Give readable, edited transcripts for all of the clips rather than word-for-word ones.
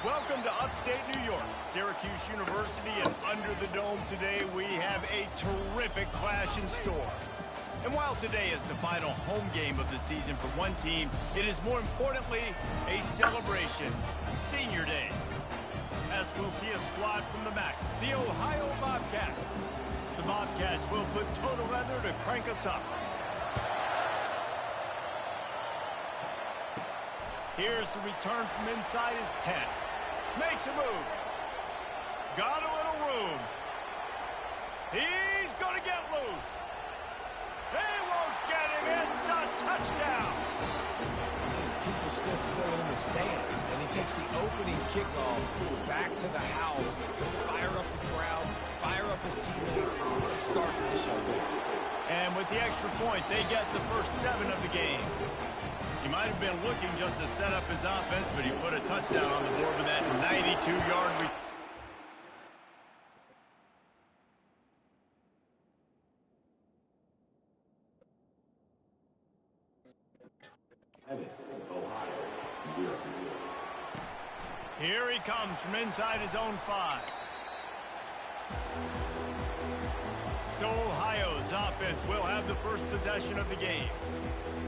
Welcome to upstate New York, Syracuse University, and under the dome today we have a terrific clash in store. And while today is the final home game of the season for one team, it is more importantly a celebration, Senior Day. As we'll see a squad from the MAC, the Ohio Bobcats. The Bobcats will put total leather to crank us up. Here's the return from inside his 10. Makes a move. Got a little room. He's going to get loose. They won't get him. It's a touchdown. People still filling in the stands, and he takes the opening kickoff back to the house to fire up the crowd, fire up his teammates. What a start for this young man. And with the extra point, they get the first 7 of the game. He might have been looking just to set up his offense, but he put a touchdown on the board with that 92-yard return. Here he comes from inside his own 5. So Ohio's offense will have the first possession of the game.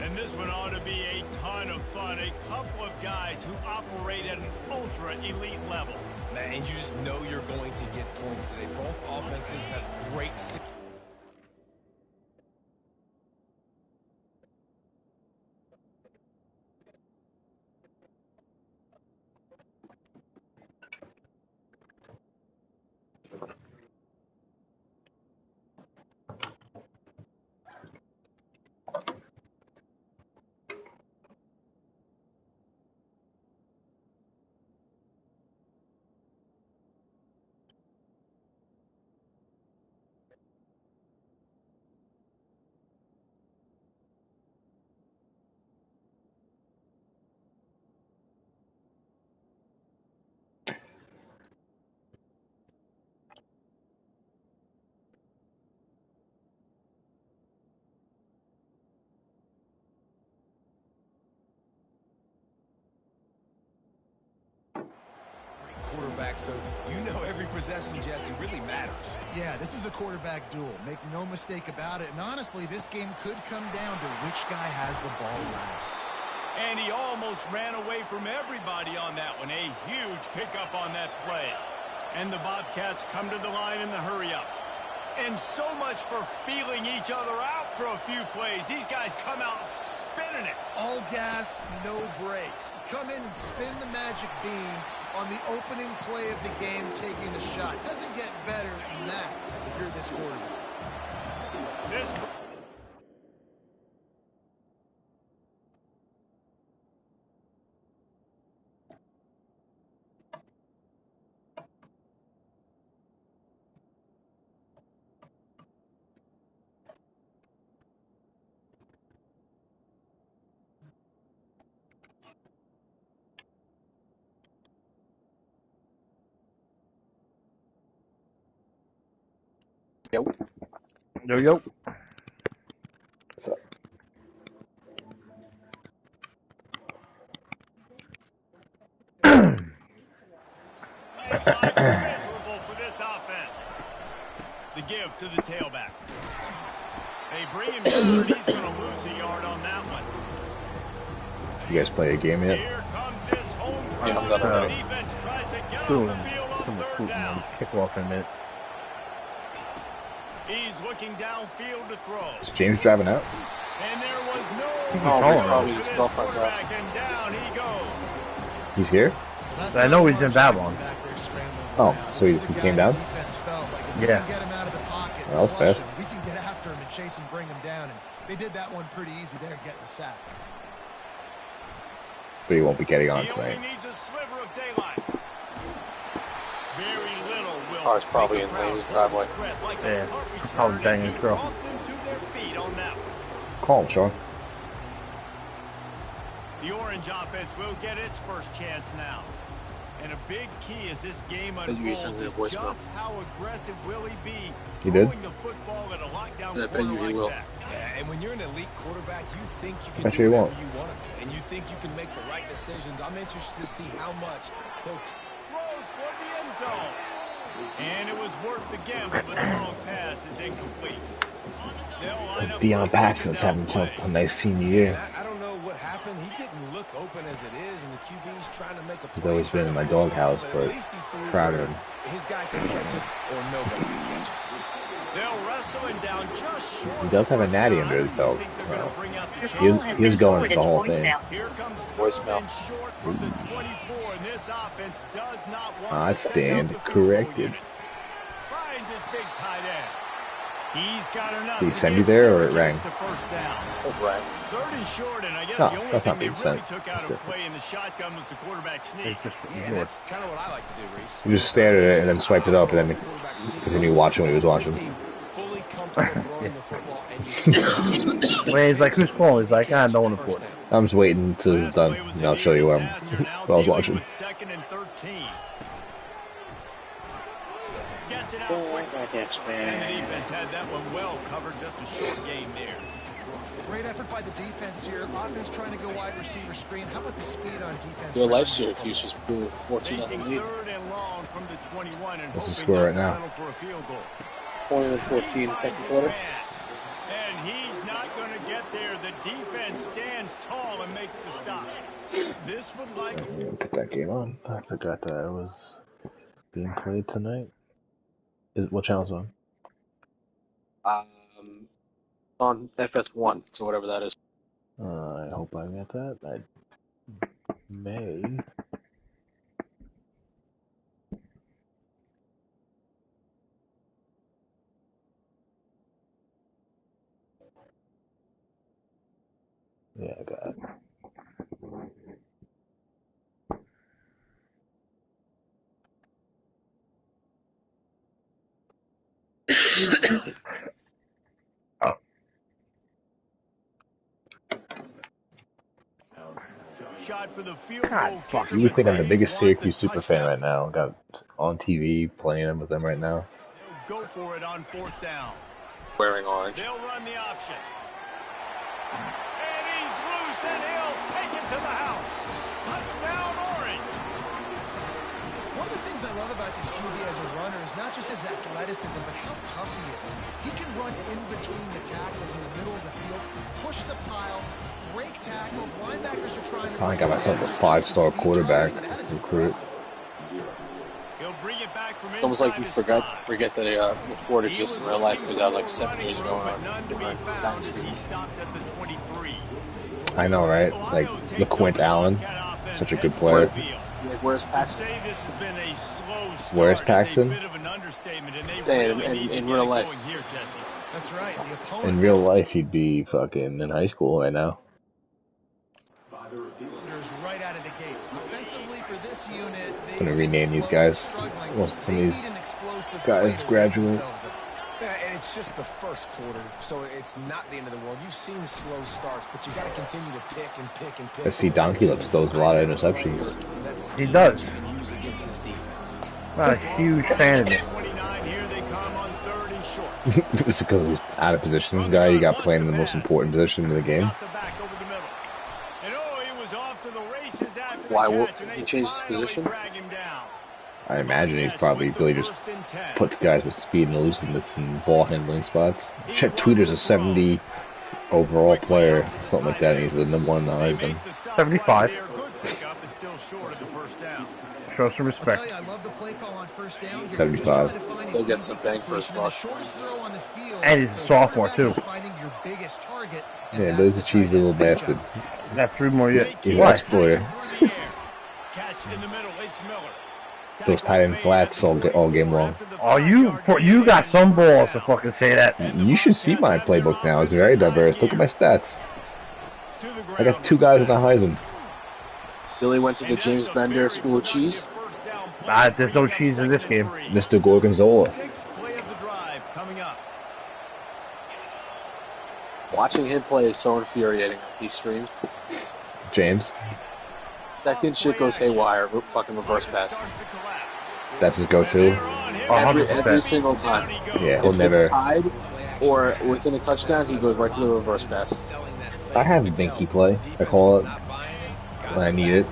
And this one ought to be a ton of fun. A couple of guys who operate at an ultra-elite level. Man, and you just know you're going to get points today. Both offenses have great... quarterback, so you know every possession, Jesse, really matters. Yeah, this is a quarterback duel. Make no mistake about it. And honestly, this game could come down to which guy has the ball last. And he almost ran away from everybody on that one. A huge pickup on that play. And the Bobcats come to the line in the hurry-up. And so much for feeling each other out for a few plays. These guys come out spinning it. All gas, no brakes. Come in and spin the magic bean on the opening play of the game, taking a shot. Doesn't get better than that if you're this quarterback. This... Yo. Yo, yo. What's up? Miserable for this offense. The give to the tailback. They bring him down, and he's going to lose a yard on that one. You guys play a game yet? Here comes this home crowd as the defense tries to get off the field on third down. Kickoff in a minute. He's looking downfield to throw. Is James driving out? And there was no... Oh, he's probably his girlfriend's house. And down he goes. He's here? Well, I know he's in Babylon. Oh, so he came down? Yeah. Well, that was fast. We can get after him and chase and bring him down. And they did that one pretty easy there, getting the sack. But he won't be getting on He tonight. only needs a sliver of daylight. Very little will... Oh, it's probably in Lane's driveway. Yeah, probably banging his girl. Call him, Sean. The orange offense will get its first chance now. And a big key as this game unfolds is just how aggressive will he be throwing the football at a lockdown corner like that. Yeah, and when you're an elite quarterback, you think you can Actually, do whatever you want to be, and you think you can make the right decisions. I'm interested to see how much so. And it was worth the gamble, but the long pass is incomplete. Deion Paxton's having a nice senior year. I don't know what happened. He didn't look open as it is, and the QB's trying to make a play. He's always been in my doghouse, but proud of him. His guy can catch it, or nobody can catch it. They'll wrestle him down just short. He does have a natty under his belt. So he was going for the whole thing. Voicemail. I stand corrected. Finds his big tight end. He's got enough. Did he send you there, or it rang? Right. Third and short, and I guess No, the only that's thing not they being really sent. took out of play in the shotgun was the quarterback sneak. Yeah, that's kind of what I like to do, Reese. He just stared at it and then swiped it up, and then continued watching what he was watching. Fully comfortable throwing the football, and you When he's like, who's calling? He's like, no one important. I'm just waiting until it's done, and I'll show you what I was watching. Second and 13. Gets it out Oh, quick. I can't swim. And the defense had that one well covered. Just a short game there. Great effort by the defense here. Offense trying to go wide receiver screen. How about the speed on defense? Your life Syracuse just blew 14 Facing lead. third and long from the 21 and What's the hoping score not right to now? settle for a field goal. 20-14 second quarter. And he's not going to get there. The defense stands tall and makes the stop. This would like I'm gonna put that game on. I forgot that it was being played tonight. What channel's on? On FS1, so whatever that is. I hope I got that. I may. Yeah, I got it. shot for the field God, goal. fuck. kicker, You would think but I'm the they biggest want the Syracuse super fan touchdown. right now. Got on TV playing with them right now. Go for it on fourth down. Wearing orange. They'll run the option. And he's loose, and he'll take it to the house. Touchdown, Orange. One of the things I love about this QB as a runner is not just his athleticism, but how tough he is. He can run in between the tackles in the middle of the field, push the pile, break tackles. Linebackers are trying to... I got myself a 5-star quarterback recruit. He'll bring it back from It's almost like you inside his forget that a report exists in real life because that was like 7 years ago but none to be on found as Dynasty. he stopped at the 23. I know, right? Like LeQuint Allen, such a good player. Like, where's To Paxton? say this has been a slow start Where's is a Paxton? bit of an understatement, and they Say it really need to in get real it life. going here, Jesse. That's right. The opponent... In real life, he'd be fucking in high school right now. right out of the gate. Offensively for this unit, I'm gonna rename these guys. Once some of these guys graduate. Yeah, and it's just the first quarter, so it's not the end of the world. You've seen slow starts, but you got to continue to pick and pick and pick. I see Donkey Lips throws a lot of interceptions. He does. You can use against this defense. Not a huge fan of it. 29 here, they come on third and short. It's because he's out of position. This guy, you got playing the most important position in the game. Got the back over the middle. And oh, he was off to the races after the Why catch, won't and he they change his finally position? drag him down. I imagine he's probably really just puts guys with speed and elusiveness in ball handling spots. Chet Tweeter's a 70 overall player, something like that, and he's the number one in the Heisman. 75. Show some I'll respect. tell you, I love the play call on first down here. 75. Just trying to find He'll a get some bang for his the buck. shortest throw on the field. And he's a sophomore, Quarterback too. is finding your biggest target, and Yeah, but that's he's a the cheesy tight little end. Good bastard. job. Got 3 more yet. He's an What? exploiter. Catch in the middle, it's Miller. Those tight end flats all game long. Oh, you got some balls to fucking say that. You should see my playbook now. It's very diverse. Look at my stats. I got 2 guys in the Heisman. Billy went to the James Bender School of Cheese. There's no cheese in this game. Mr. Gorgonzola. Sixth play of the drive coming up. Watching him play is so infuriating. He streams. James. Second shit goes haywire. Fucking reverse pass. That's his go-to. Every 100%. single time. Yeah, he'll If never. it's tied or within a touchdown, he goes right to the reverse pass. I have a dinky play, I call it, when I need it.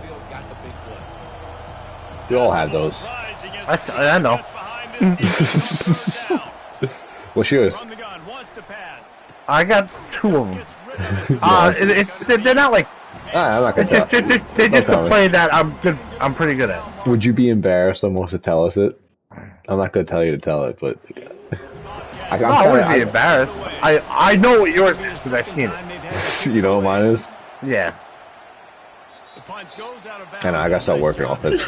We all have those. Rising as I know. What's yours? I got 2 of them. They're not like. I'm not gonna tell. They're just a play that I'm good. I'm pretty good at. Would you be embarrassed someone to tell us it? I'm not gonna tell you to tell it, but I wouldn't be embarrassed. I know what yours is because I've seen it. You know what mine is? Yeah. I know. I gotta start working off it.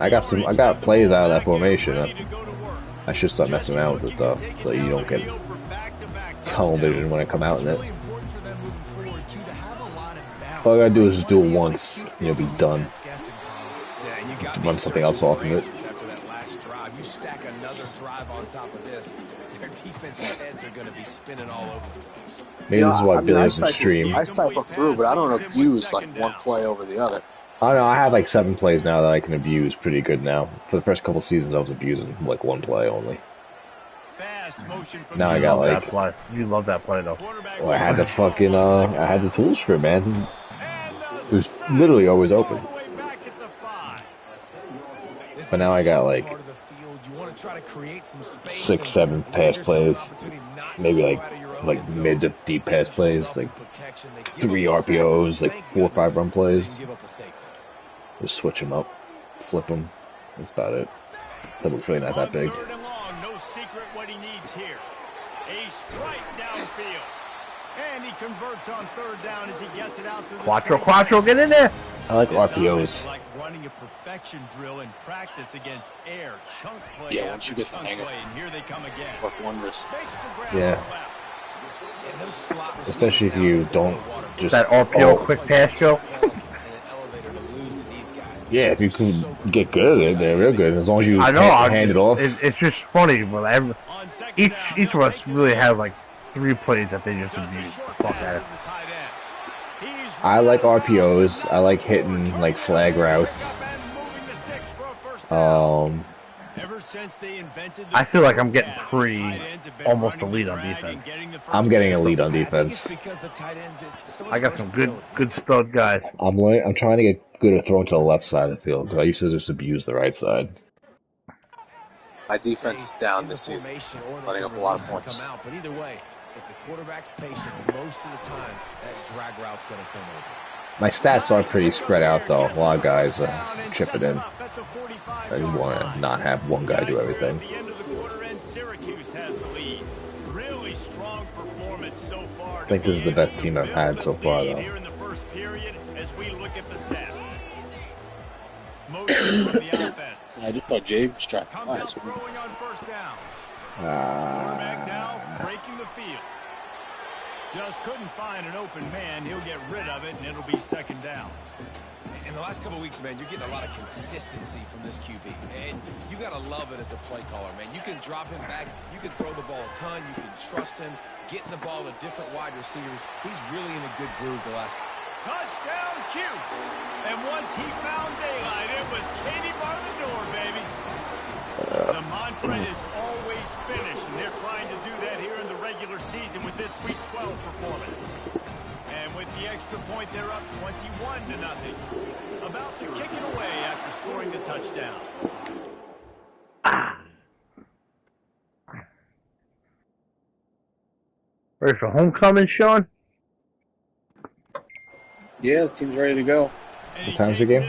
I got plays out of that formation. I should start messing around with it though, so you don't get television when I come out in it. All I gotta do is just do it once, and you'll be done. Run something else off of it. After that last drive, you stack another drive on top of this. Their defense's heads are going to be spinning all over the place. Maybe this is why Billy doesn't stream. I cycle through, but I don't abuse like one play over the other. I know, I have like 7 plays now that I can abuse pretty good now. For the first couple seasons, I was abusing like 1 play only. Now I got like... That play. You love that play though. Well, I had the fucking, I had the tools for it, man. It was literally always open. But now I got like 6, 7 pass plays. Maybe like mid to deep pass plays. Like 3 RPOs, like 4 or 5 run plays. Just switch them up, flip them. That's about it. That looks really not that big. No secret what he needs here. A strike downfield. And he converts on 3rd down as he gets it out to the Quattro, get in there. I like RPOs. Like running a perfection drill in practice against air chunk play. Yeah, once you get the hang of it, and here they come again. work wonders. Yeah. Especially if you don't just that RPO quick pass, Joe. Yeah, if you can get good at it, they're real good. As long as you hand it off. It's just funny, but each of us really have like 3 plays that they just abuse. Fuck at it. I like RPOs. I like hitting like flag routes. I feel like I'm getting almost a lead on defense. I'm getting a lead on defense. I got some good stud guys. I'm trying to get good at throwing to the left side of the field because I used to just abuse the right side. My defense is down this season, letting up a lot of points. But either way, if the quarterback's patient, most of the time that drag route's going to come over. My stats are pretty spread out though. A lot of guys chip it in. I want to not have one guy do everything. I think this is the best team I've had so far though. I just thought James tracked. Quarterback now breaking the field. Just couldn't find an open man. He'll get rid of it, and it'll be 2nd down. In the last couple of weeks, man, you're getting a lot of consistency from this QB. And you got to love it as a play caller, man. You can drop him back. You can throw the ball a ton. You can trust him. Getting the ball to different wide receivers. He's really in a good groove the last Touchdown, Cuse. And once he found daylight, it was Katie bar the door, baby. The mantra is always finish, and they're trying to do that here in the regular season with this Week 12 performance. And with the extra point, they're up 21-0. About to kick it away after scoring the touchdown. Ready for homecoming, Sean? Yeah, the team's ready to go. What time's the game?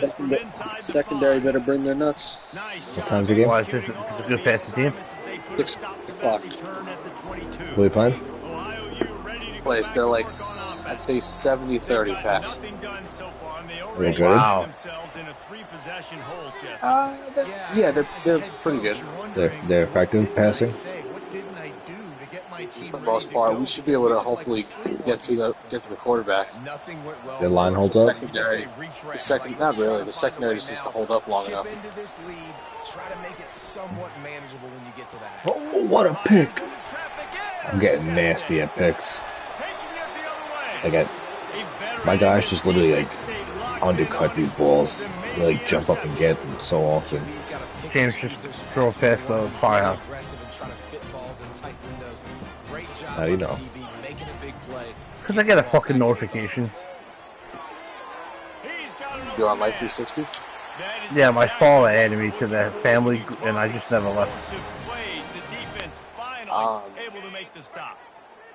Secondary better bring their nuts. What time's the game? Why is this a good passing team? 6 o'clock. Who are you playing? Plays, they're like, I'd say 70-30 pass. They're good? Wow. Yeah, they're pretty good. They're effective passing? For the most part, we should be able to hopefully get to the quarterback. Their line holds up? Not really. The secondary just needs to hold up long enough. Oh, what a pick! I'm getting nasty at picks. My guys just literally like undercut these balls. They like jump up and get them so often. James just drove past the firehouse. How do you know? Because I get a fucking notification. You on Life 360? Yeah, my father added me to that family, and I just never left.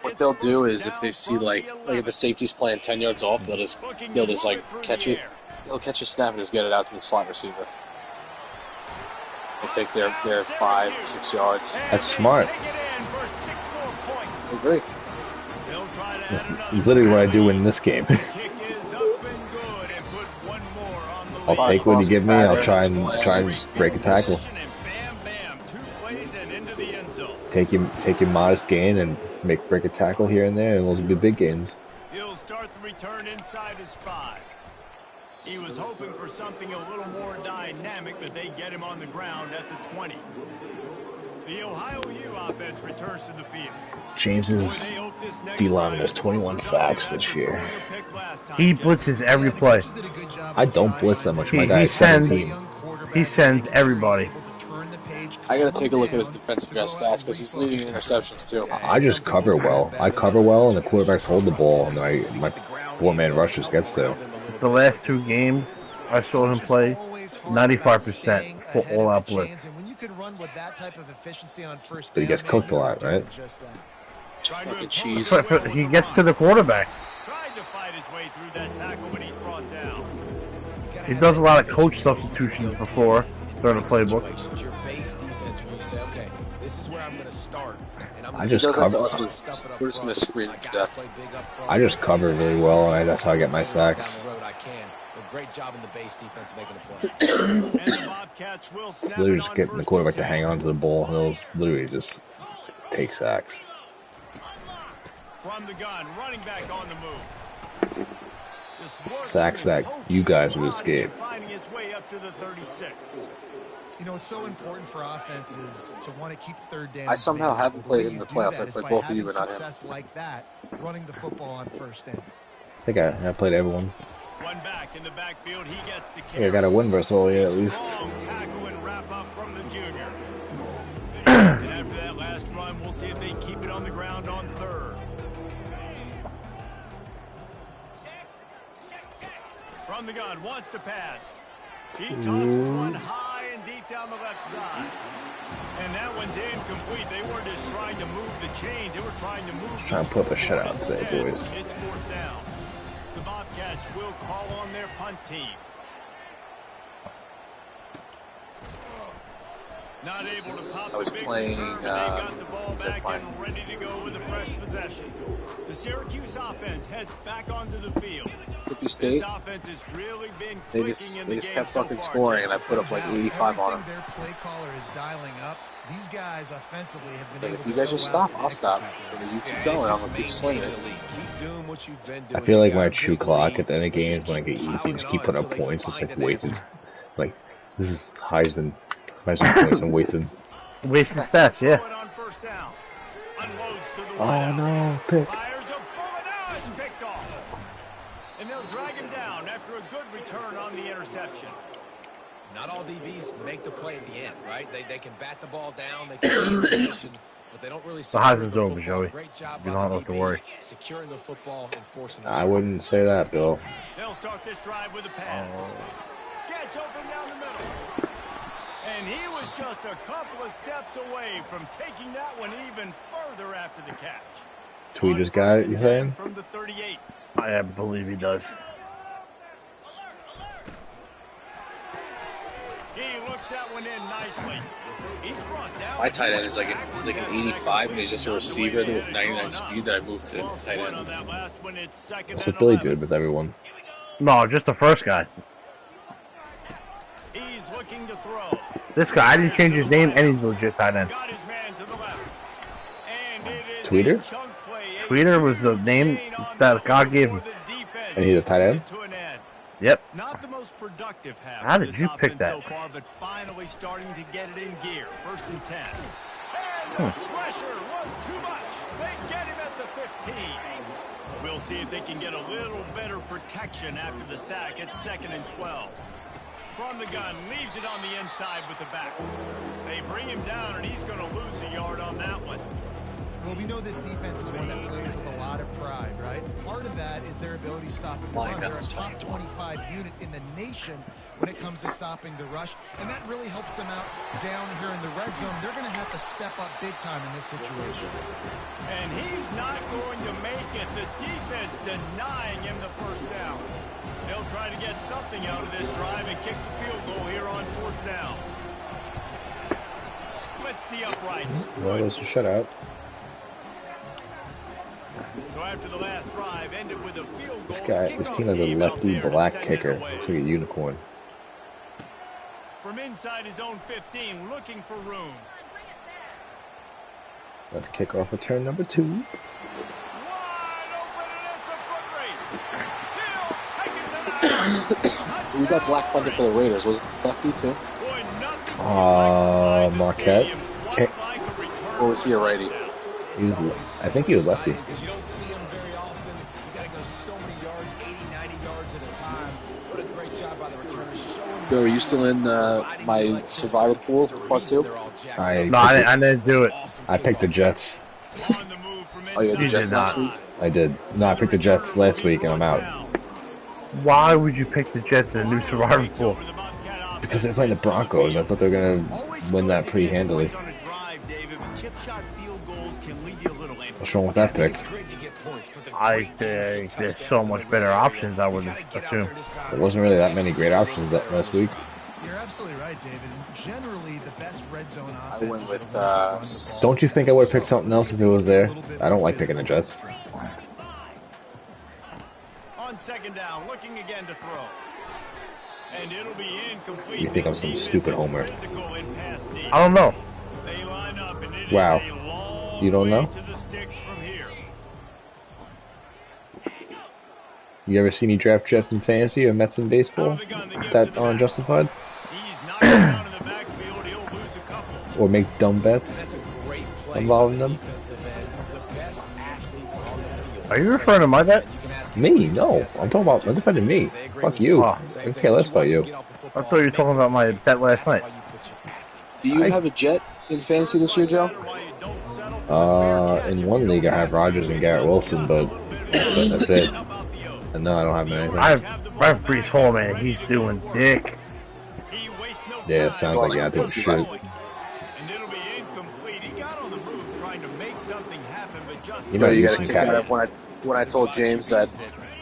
What they'll do is if they see like if the safety's playing 10 yards off, they'll just like catch it. They'll catch a snap and just get it out to the slot receiver. They'll take their 5-6 yards. That's smart. I agree. That's literally what I do in this game. I'll take what you give me. I'll try and break a tackle. Take your modest gain and break a tackle here and there, and those will be big gains. He'll start the return inside his 5. He was hoping for something a little more dynamic, but they get him on the ground at the 20. The Ohio U offense returns to the field. James's D-lineman has 21 sacks this year. He blitzes every play. I don't blitz that much. My guy is 17. He sends everybody. I gotta take a look at his defensive guy stats because he's leading interceptions too. I just cover well. I cover well, and the quarterbacks hold the ball, and my 4-man rush just gets to. The last 2 games I saw him play, 95% for all-out blitz. But he gets cooked a lot, right? Fucking cheese. He gets to the quarterback. He does a lot of coach substitutions before during the playbook. I just cover. We're just gonna screen it to death. I just cover really well, and that's how I get my sacks. Great job in the base defense making a play. Literally just getting the quarterback to hang on to the ball, and he'll literally just take sacks. From the gun, running back on the move. Sacks that you guys would escape. Finding his way up to the 36. You know, it's so important for offenses to want to keep third down. I somehow haven't played in the playoffs. I played both of you, but not him. Like that, running the football on first down. I think I played everyone. One back in the backfield, he gets the Yeah, I got a win versus all at least. Tackle and wrap up from the junior. And after that last run, we'll see if they keep it on the ground on 3rd. From the gun, wants to pass. He tosses one high and deep down the left side. And that one's incomplete. They weren't just trying to move the chains. They were trying to move Trying to put the shit out today, boys. It's 4th down. The Bobcats will call on their punt team. Not able to pop. I was playing. Got the ball back and ready to go with a fresh possession. The Syracuse offense heads back onto the field. Mississippi State. Really they just kept fucking scoring, and I put up like 85 on them. Their play caller is dialing up. These guys offensively have been able if you guys just stop, I'll stop. If you keep going, I'm gonna keep slinging it. I feel like when I chew clock at the end of games, when I get easy, just keep putting up points. It's like wasted. Like this is Heisman points and wasted. Wasting stats, yeah. Oh no, pick. And they'll drag him down after a good return on the interception. Not all DBs make the play at the end, right? They can bat the ball down, they can be in position, but they don't really. The Heisman's over, Joey. You don't have to worry. Securing the football and forcing. I wouldn't say that, Bill. They'll start this drive with a pass. Gets open down the middle. And he was just a couple of steps away from taking that one even further after the catch. Tweeter's got it, you saying? From the 38. I believe he does. He looks that one in nicely. He's brought down. My tight end is like an 85, and he's just a receiver with 99 speed that I moved to tight end. That's what Billy did with everyone. No, just the first guy. He's looking to throw. This guy, I didn't change his name, and he's legit tight end. Tweeter? Tweeter was the name that God gave him. And he's a tight end? Yep. Not the most productive half. How did you pick that? So far, but finally starting to get it in gear. 1st and 10. And the pressure was too much. They get him at the 15. We'll see if they can get a little better protection after the sack. It's 2nd and 12. From the gun, leaves it on the inside with the back. They bring him down, and he's going to lose a yard on that one. Well, Well, we know this defense is one that plays with a lot of pride, right? Part of that is their ability to stop and run. They're a top 25 unit in the nation when it comes to stopping the rush, and that really helps them out down here in the red zone. They're going to have to step up big time in this situation. And he's not going to make it. The defense denying him the first down. They'll try to get something out of this drive and kick the field goal here on 4th down. Splits the uprights. Well, that's a shutout. So after the last drive ended with a field goal, This team has a lefty black kicker. Looks like a unicorn. From inside his own 15, looking for room. Let's kick off return number 2. Wide open, and it's a foot race. He'll take it to the house. Who's that black punter for the Raiders? Was it lefty too? Marquette. Or was he a righty? I think he was lefty. Because you don't see him very often. You got to go so many yards, 80, 90 yards at a time. What a great job by the returners. Yo, are you still in my survivor pool, part 2? I didn't do it. I picked the Jets. Oh, you had the Jets last week? I did. No, I picked the Jets last week and I'm out. Why would you pick the Jets in a new survivor pool? Because they're playing the Broncos. I thought they were going to win that pretty handily. What's wrong with that pick? I think there's so much better options, I would assume. There wasn't really that many great options last week. You're absolutely right, David. And generally, the best red zone offense. I went with, Don't you think I would have picked something else if it was there? I don't like picking the Jets. On 2nd down, looking again to throw. And it'll be incomplete. You think I'm some stupid homer. I don't know. They line up and it Wow. is a long You don't know? way to the sticks from here. You ever see me draft Jets in fantasy or Mets in baseball? Is that unjustified? He's knocked down in the backfield. He'll lose a couple. Or make dumb bets involving them? Are you referring to my bet? Me? No. I'm talking about, I'm defending me. Fuck you. Oh. I care less about you. I thought you were talking about my bet last night. do you have a Jet in fantasy this year, Joe? In one league I have Rodgers and Garrett Wilson, but that's it. And no, I don't have anything. I have Brees Hall, man. He's doing dick. Yeah, it sounds like you had to shoot. And it'll be incomplete. He got on the move trying to make something happen, but just You know, You you gotta some take that guys. up when I told James that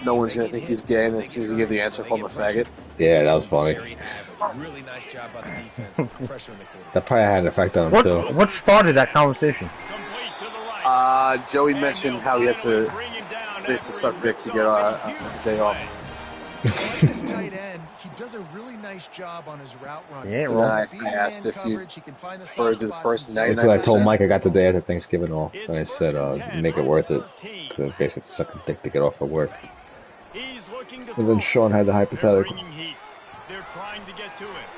no one's gonna think he's gay, and as soon as he gave the answer, called him a faggot. Yeah, that was funny. Really nice job by the defense. Pressure in the quarter. That probably had an effect on him too. What started that conversation? complete to the right. Joey mentioned how he had to basically suck dick to get a day off. Like this tight end, he does a really nice job on his route run. Yeah, And wrong. then I asked if you For the first That's what I told 99%. Mike. I got the day after Thanksgiving off. And I said, make it worth it. Because I basically have to suck a dick to get off of work. He's looking to And then throw. Sean had the They're hypothetical. bringing heat. They're trying to get to it.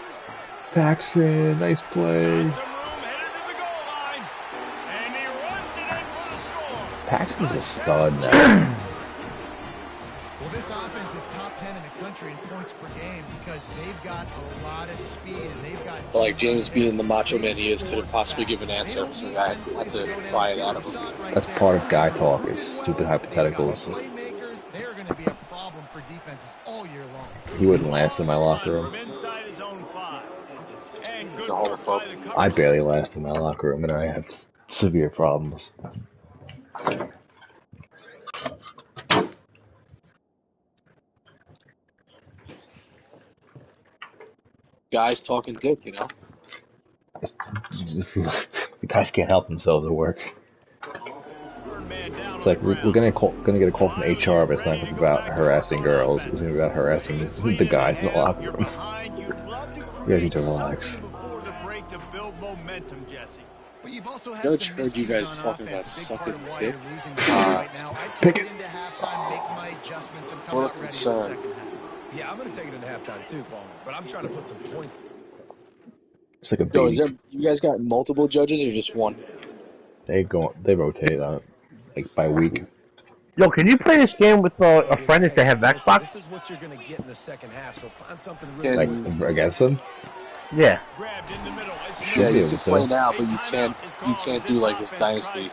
Paxton, nice play. Got some room headed to the goal line. And he runs it in for the score. Paxton's a stud now. Well, this offense is top 10 in the country in points per game because they've got a lot of speed and they've got. But like James being the macho man he is, couldn't possibly give an answer, so I had to pry it out of him. That's part of guy talk. Is stupid hypotheticals. Playmakers, they're going to be a problem for defenses all year long. He wouldn't last in my locker room. From inside his own 5. And good The work homophobe. by the coverage. I barely last in my locker room, and I have severe problems. Guys talking dick, you know. The guys can't help themselves at work. Third man down It's like on the we're ground. gonna get a call from HR, but it's not gonna be about harassing girls. It's gonna be about harassing the guys in the locker You're room. behind. You'd love to You guys create need to relax. something before the break to build momentum, Jesse. But you've also had Coach some heard you miscues guys on talking about offense. A big part sucking of why dick. you're losing games right now. I take Pick it into halftime, make my adjustments, and come What a out ready in the concern. second half. Yeah, I'm going to take it into halftime too, Palmer. But I'm trying to put some points. It's like a Yo, is baby. there, you guys got multiple judges or just one? They rotate on it, like by week. Yo, can you play this game with a friend if they have This Xbox? is what you're going to get in the second half, so find something Yeah. really Like against them. Yeah. Yeah, you can play now, but you can't do like this dynasty.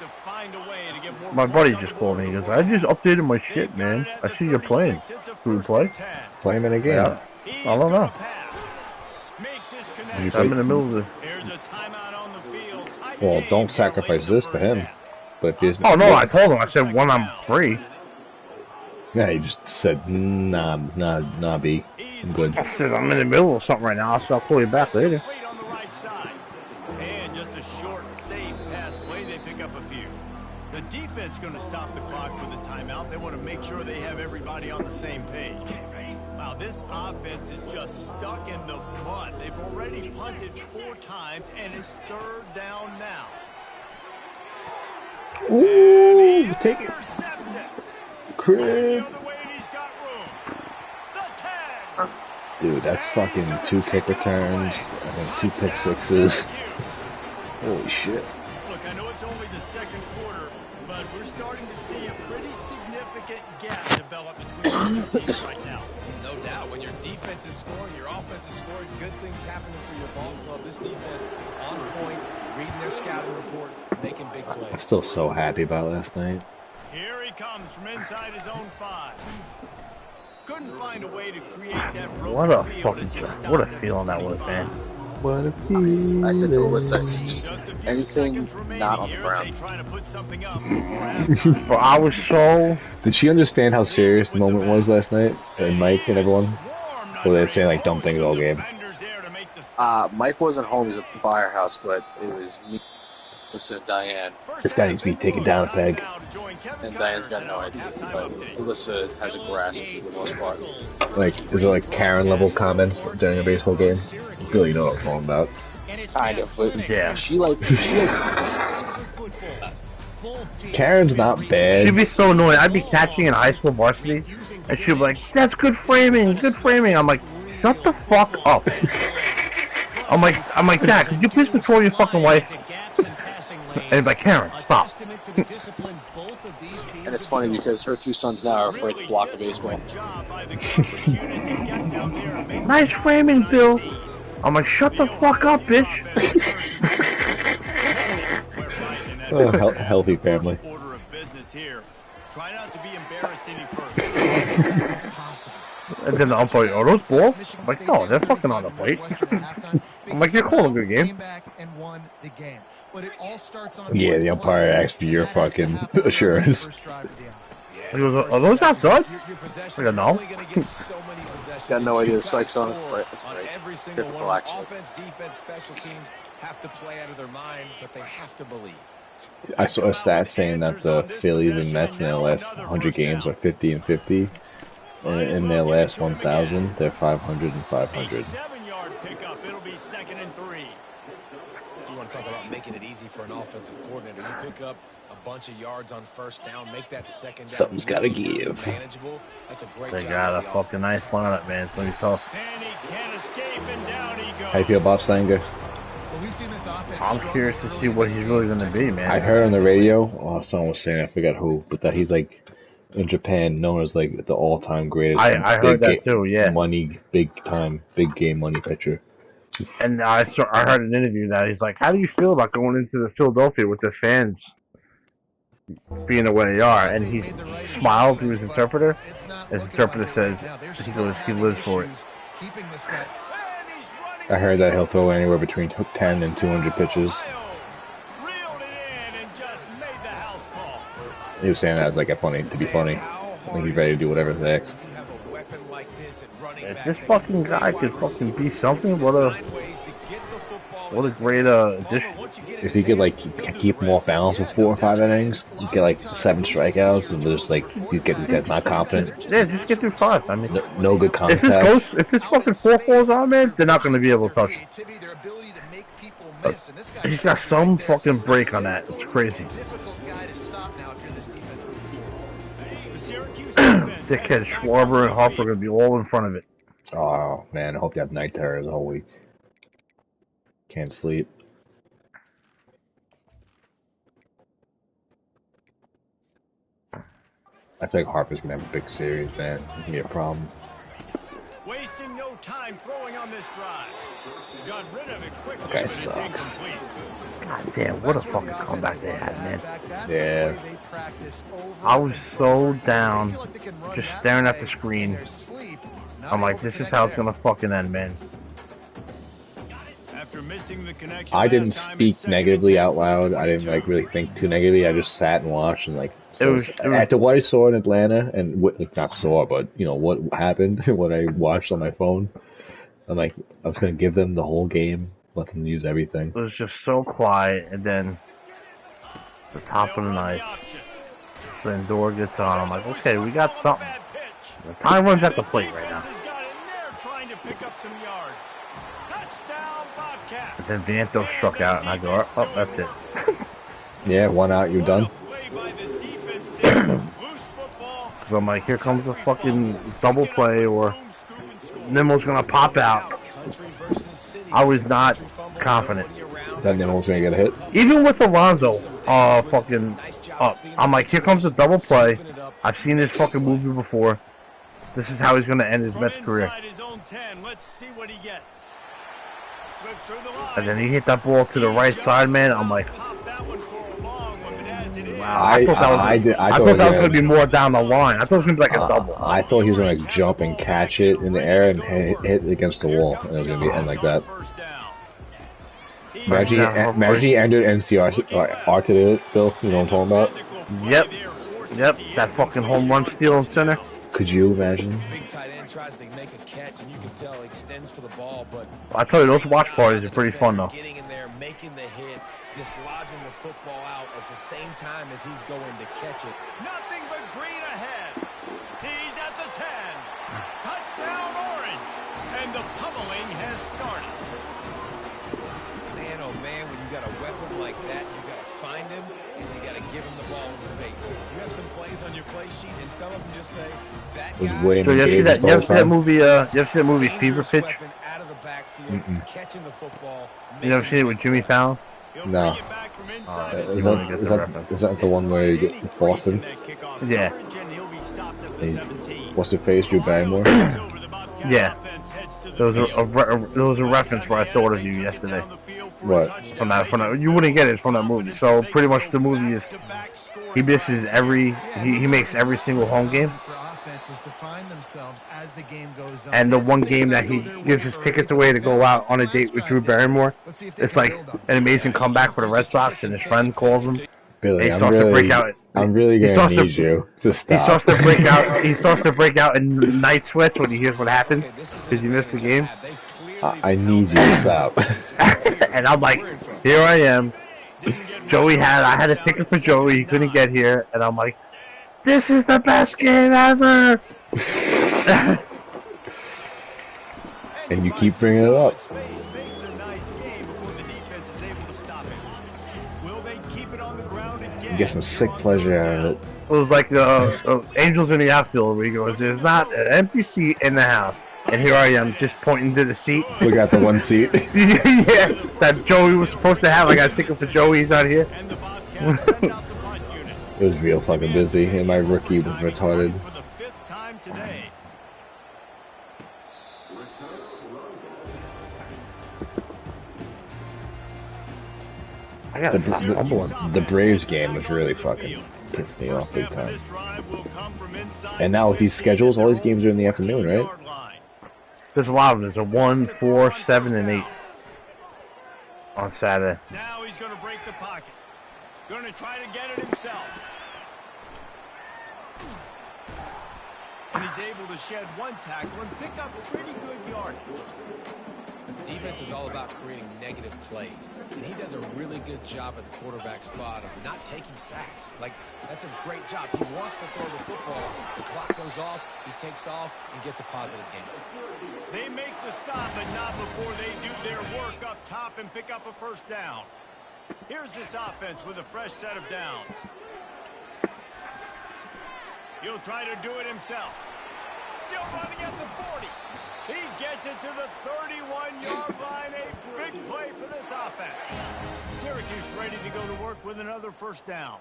My buddy just called me. He goes, I just updated my shit, man. I see you're playing. Can we play? Play him in a game. Yeah. I don't know. I'm in the middle of the... Well, don't sacrifice this for him. But if oh, no, I told him. I said, when I'm free. Yeah, he just said, nah, B. I'm good. I said, I'm in the middle of something right now, so I'll call you back later. And just a short, safe pass play, they pick up a few. The defense going to stop the clock with a timeout. They want to make sure they have everybody on the same page. Wow, this offense is just stuck in the mud. They've already punted 4 times, and it's 3rd down now. Ooh, take it. Crib. Dude, that's fucking 2 kick returns, I think 2 pick sixes. Holy shit. Look, I know it's only the 2nd quarter, but we're starting to see a pretty significant gap develop between the two teams right now. No doubt. When your defense is scoring, your offense is scoring, good things happening for your ball club. This defense on point, reading their scouting report, making big plays. I'm still so happy about last night. Here he comes from inside his own 5. Couldn't find a way to create that what a fucking... What a feeling that was, man. What a feeling. I said to Alyssa, I said, just anything not on the ground. But I was so... Did she understand how serious the moment was last night? And Mike and everyone? Or were they saying like dumb things all game? Mike wasn't home, he was at the firehouse, but it was me, Alyssa, and Diane. This guy needs to be taken down a peg. And Diane's got no idea, but Alyssa has a grasp for the most part. Like, is there like Karen level comments during a baseball game? You really know what I'm talking about. Kind of, but yeah. she Karen's not bad. She'd be so annoying. I'd be catching in high school varsity, and she'd be like, that's good framing, good framing. I'm like, shut the fuck up. I'm like, Dad, could you please control your fucking wife? And he's like, Karen, stop. And it's funny because her 2 sons now are afraid to block the baseball. Nice framing, Bill. I'm like, shut the fuck up, bitch. Oh, healthy family. And then the umpire, are those balls? I'm like, no, they're fucking on the plate. I'm like, you're calling a good game. Yeah, the umpire asked for your fucking assurance. He goes, are those outside? I go, no. Got no idea the strike's on. It's great. Every single Typical one, action. offense, defense, special teams have to play out of their mind, but they have to believe. I saw a stat saying that the Phillies and Mets in their last 100 games are 50 and 50. And in their last 1,000, they're 500 and 500. 7-yard pickup. It'll be 2nd and 3. You want to talk about making it easy for an offensive coordinator. You pick up a bunch of yards on 1st down, make that 2nd down. Something's got to give. Manageable. That's a great They job got a of the fucking nice lineup, man. It's going to be tough. And he can't escape, and down he goes. How you feel about Stanger? I'm curious to see what he's really going to be, man. I heard on the radio, someone was saying, I forgot who, but that he's like, in Japan, known as like the all-time greatest. I heard that too, yeah. Money, big game money pitcher. And I heard an interview that he's like, how do you feel about going into the Philadelphia with the fans being the way they are? And he smiled to his interpreter. His interpreter says, he goes, he lives for it. I heard that he'll throw anywhere between 10 and 200 pitches. He was saying that as like to be funny. I think he's ready to do whatever's next. If this fucking guy could fucking be something, what a great addition. If he could like keep him off balance for 4 or 5 innings, get like 7 strikeouts, and just like get these guys not confident. Yeah, just get through 5. I mean, no good contact. If his fucking 4 falls on, man, they're not going to be able to touch him. He's got some fucking break on that. It's crazy. Dickhead Schwarber and Harper are going to be all in front of it. Oh, man, I hope they have night terrors all week. Can't sleep. I feel like Harper's going to have a big series, man. It's going to be a problem. Wasting no time throwing on this drive. Got rid of it quickly, Okay, but it's sucks. incomplete. God damn, what a fucking comeback they had, man. Yeah. I was so down, just staring at the screen. I'm like, this is how it's gonna fucking end, man. After missing the connection I didn't last time, speak it's second negatively and out 10 loud. for I didn't 22. really think too negatively. I just sat and watched and It was after what I saw in Atlanta and what not saw, but what happened what I watched on my phone. I'm like, I was gonna give them the whole game, let them use everything. It was just so quiet, and then the top of the They'll run ninth, the option. then door gets on. I'm like, okay, we got Football something. with a bad pitch. The time runs at the And plate right defense now. has got it, and they're trying to pick up some yards. Touchdown, Bobcats. And then Vanto struck out, and I go, oh, that's it. Yeah, 1 out, you're done. What a play by the defense there. Loose football. So I'm like, here comes a fucking double play, or Nimmo's gonna pop out. I was not confident. That Nimmo's gonna get a hit. Even with Alonzo, fucking up. I'm like, here comes a double play. I've seen this fucking movie before. This is how he's gonna end his best career. Inside his own 10. Let's see what he gets. Slips through the line. And then he hit that ball to the right side, man. I'm like, Pop that one for a long one, but as it is, wow. I thought that was gonna be more down the line. I thought it was gonna be like a double. I thought he was gonna jump and catch it in the air and hit against the wall, and it was gonna be end like that. first down. Imagine he ended NCR to it, Phil. You know what I'm talking about? Yep. That fucking home run steal in center. Could you imagine? Big tight end tries to make a catch, and you can tell he extends for the ball, but I tell you, those watch parties are pretty fun though. getting in there, making the hit, dislodging the football out at the same time as he's going to catch it. Nothing but green ahead. He's at the 10. Touchdown, Orange. And the pummeling has started. Man, oh man, when you got a weapon like that, you got to find him, and you got to give him the ball in space. You have some plays on your play sheet, and some of them just say, that Was guy... William So you ever see Gates that? the You ever whole see that time? movie? You ever see that movie Fever dangerous Pitch? weapon out of the backfield, catching the football. You ever seen it with Jimmy Fallon? He'll No. bring it back from inside his you Is wanna own. get is the that, reference. is that the one where you get Boston? Yeah. What's the face? Drew Barrymore? Yeah. There was a reference where I thought of you yesterday. What? From that, you wouldn't get it from that movie. So pretty much the movie is he misses he makes every single home game, For offenses to find themselves as the game goes on. and the one game that he gives his tickets away to go out on a date with Drew Barrymore, it's like an amazing comeback for the Red Sox, and his friend calls him. Billy, He I'm starts to break really, out. I'm really he gonna starts to- need you to stop. He starts to break out. He starts to break out in night sweats when he hears what happens because he missed the game. I need you to stop. And I'm like, here I am. I had a ticket for Joey. He couldn't get here, and I'm like, this is the best game ever. And you keep bringing it up. Makes a nice game before the defense is able to stop it. Will they keep it on the ground again? You get some sick pleasure out of it. It was like Angels in the outfield where he goes, there's not an empty seat in the house. And here I am just pointing to the seat. Look at the one seat. Yeah, that Joey was supposed to have. I got a ticket for Joey. He's out here. And the Bobcats send out the punt unit. It was real fucking busy, and my rookie was retarded. For the 5th time today. I got The Braves game was really fucking pissed me off big time. And now with these schedules, all these games are in the afternoon, right? There's a lot of them. There's a 1, 4, 7, and 8 on Saturday. Now he's going to break the pocket. Going to try to get it himself. And he's able to shed one tackle and pick up pretty good yardage. Defense is all about creating negative plays, and he does a really good job at the quarterback spot of not taking sacks. Like, that's a great job. He wants to throw the football. The clock goes off, he takes off, and gets a positive game. They make the stop, but not before they do their work up top and pick up a first down. Here's this offense with a fresh set of downs. He'll try to do it himself. Still running at the 40. He gets it to the 31-yard line. A big play for this offense. Syracuse ready to go to work with another first down.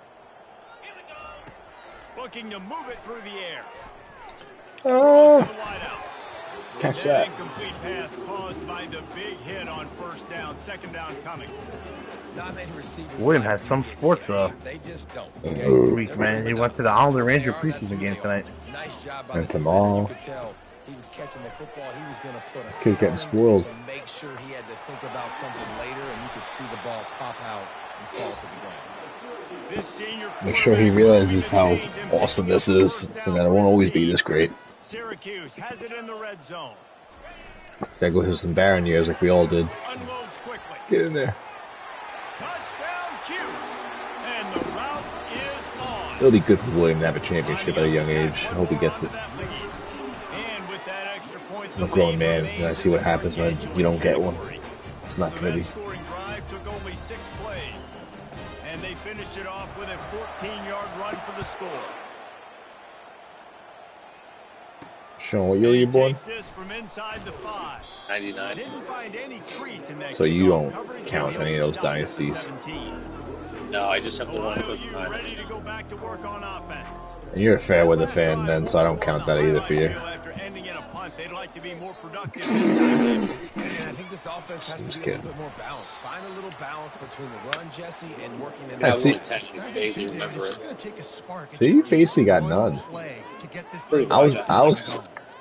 Looking to move it through the air. Throws to the wideout. Catch that. Incomplete pass caused by the big hit on first down. Second down coming. William has some sports They just don't. week, man. He went to the Islander Ranger preseason game tonight. Nice job by And the tomorrow. defender. You could tell he was catching the football. He was going to put a Kid's getting hit on him spoiled. to make sure he had to think about something later, and you could see the ball pop out and fall to the ground. This senior Make sure he realizes how awesome this is, and that it won't always be this great. Syracuse has it in the red zone. Gotta go through some barren years like we all did. Unloads quickly. Get in there. Touchdown, Cuse. And the route is on. It'll be good for William to have a championship at a young age. I hope he gets it. And with that extra point, I'm a grown man, and I see what happens when you don't get one. It's not The pretty. scoring drive took only 6 plays, and they finished it off with a 14-yard run for the score. Sean, what year were you born? Takes this from inside the 5. 99. Didn't find any crease in that So you kickoff don't coverage, count and any of those stopped at the dynasties. 17. No, I just have the one Ohio that U ready to go back to work on offense. And you're a fair weather fan then, so I don't count that either for you. After ending in a punt, they'd like to be more productive this time. And I think this offense has to Just be a kidding. little bit more balanced. Find a little balance between the run, Jesse, and working in That the was see- only 10 days, you remember it. See, you basically got none. Pretty I was, much.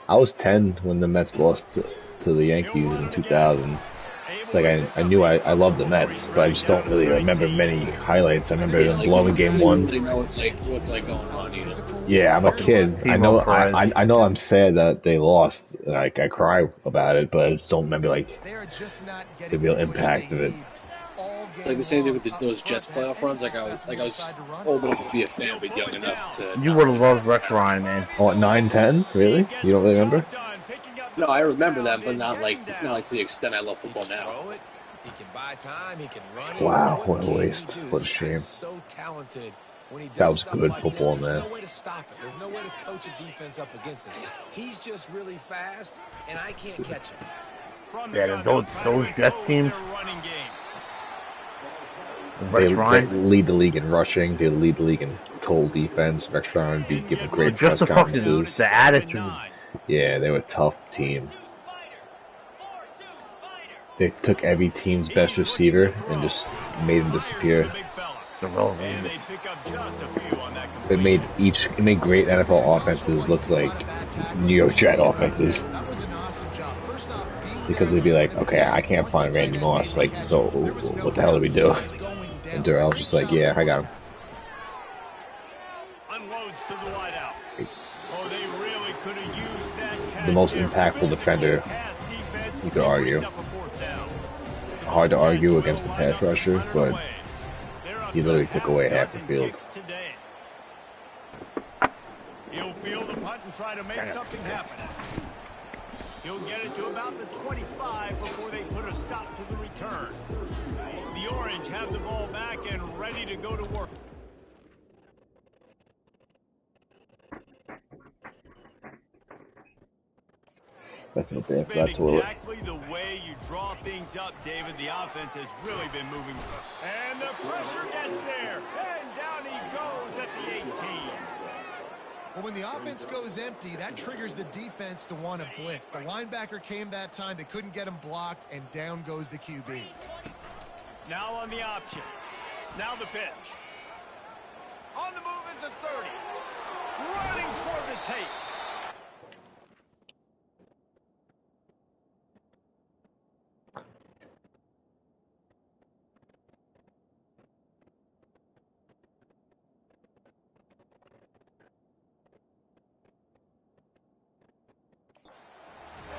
I was 10 when the Mets lost to the Yankees in 2000. Like I knew I loved the Mets, but I just don't really remember many highlights. I remember them blowing game one. They know what's like going on either. Yeah, I'm a kid. I know I know I'm sad that they lost. Like I cry about it, but I just don't remember like the real impact of it. Like the same thing with those Jets playoff runs. Like I was just old enough to be a fan, but young enough to. You would have loved Rex Ryan, man. Oh, at 9-10? Really? You don't really remember? No, I remember them, but not like to the extent I love football now. He can buy time, he can run it. Wow, what a waste. What a shame. So talented when he does That was stuff good like football, this. There's man. no way to stop it. There's no way to coach a defense up against this. He's just really fast, and I can't catch him. Yeah, those Jets teams. They Rex Ryan. lead the league in rushing. They lead the league in total defense. Rex Ryan would be giving great Just press the fucking conferences. the attitude. Yeah, they were a tough team. They took every team's best receiver and just made him disappear. The real Ravens. It made great NFL offenses look like New York Jet offenses. Because they'd be like, okay, I can't find Randy Moss. Like, so what the hell do we do? And Darrell's just like, yeah, I got him. Unloads to the wideout. Oh, they really could have used that. The most impactful defender, you could argue. Hard to argue against the pass rusher, but he literally took away half the field. He'll field the punt and try to make something happen. He'll get it to about the 25 before they put a stop to the return. The Orange have the ball back and ready to go to work. That's no bad for Been that toilet. exactly the way you draw things up, David. The offense has really been moving. And the pressure gets there. And down he goes at the 18. Well, when the offense goes empty, that triggers the defense to want to blitz. The linebacker came that time. They couldn't get him blocked, and down goes the QB. Now on the option. Now the pitch. On the move is the 30. Running toward the tape.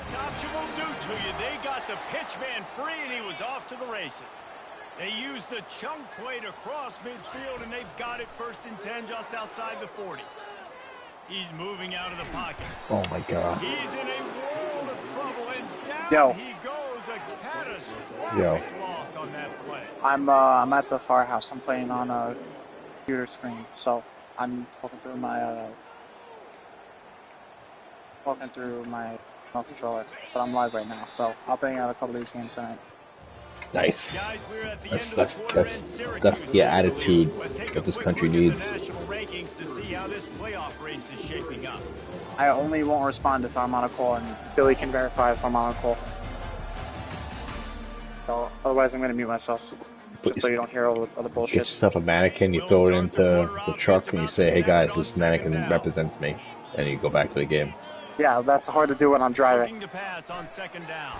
This option will do to you. They got the pitch man free, and he was off to the races. They used the chunk play to cross midfield, and they've got it 1st and 10 just outside the 40. He's moving out of the pocket. Oh my god. He's in a world of trouble, and down he goes. A catastrophic loss on that play. I'm at the firehouse. I'm playing on a computer screen, so I'm talking through my remote controller. But I'm live right now, so I'll play out a couple of these games tonight. Nice. Guys, we're at the That's end of that's the quarter, that's and Syracuse that's the attitude Let's take that a this quick country look at needs. the national rankings to see how this playoff race is shaping up. I only won't respond if I'm on a call, and Billy can verify if I'm on a call. So, otherwise, I'm going to mute myself. Just so you don't hear all the Get bullshit. yourself a mannequin, you throw it into the truck, and you say, "Hey guys, this mannequin represents me," and you go back to the game. Yeah, that's hard to do when I'm driving. Looking to pass on second down.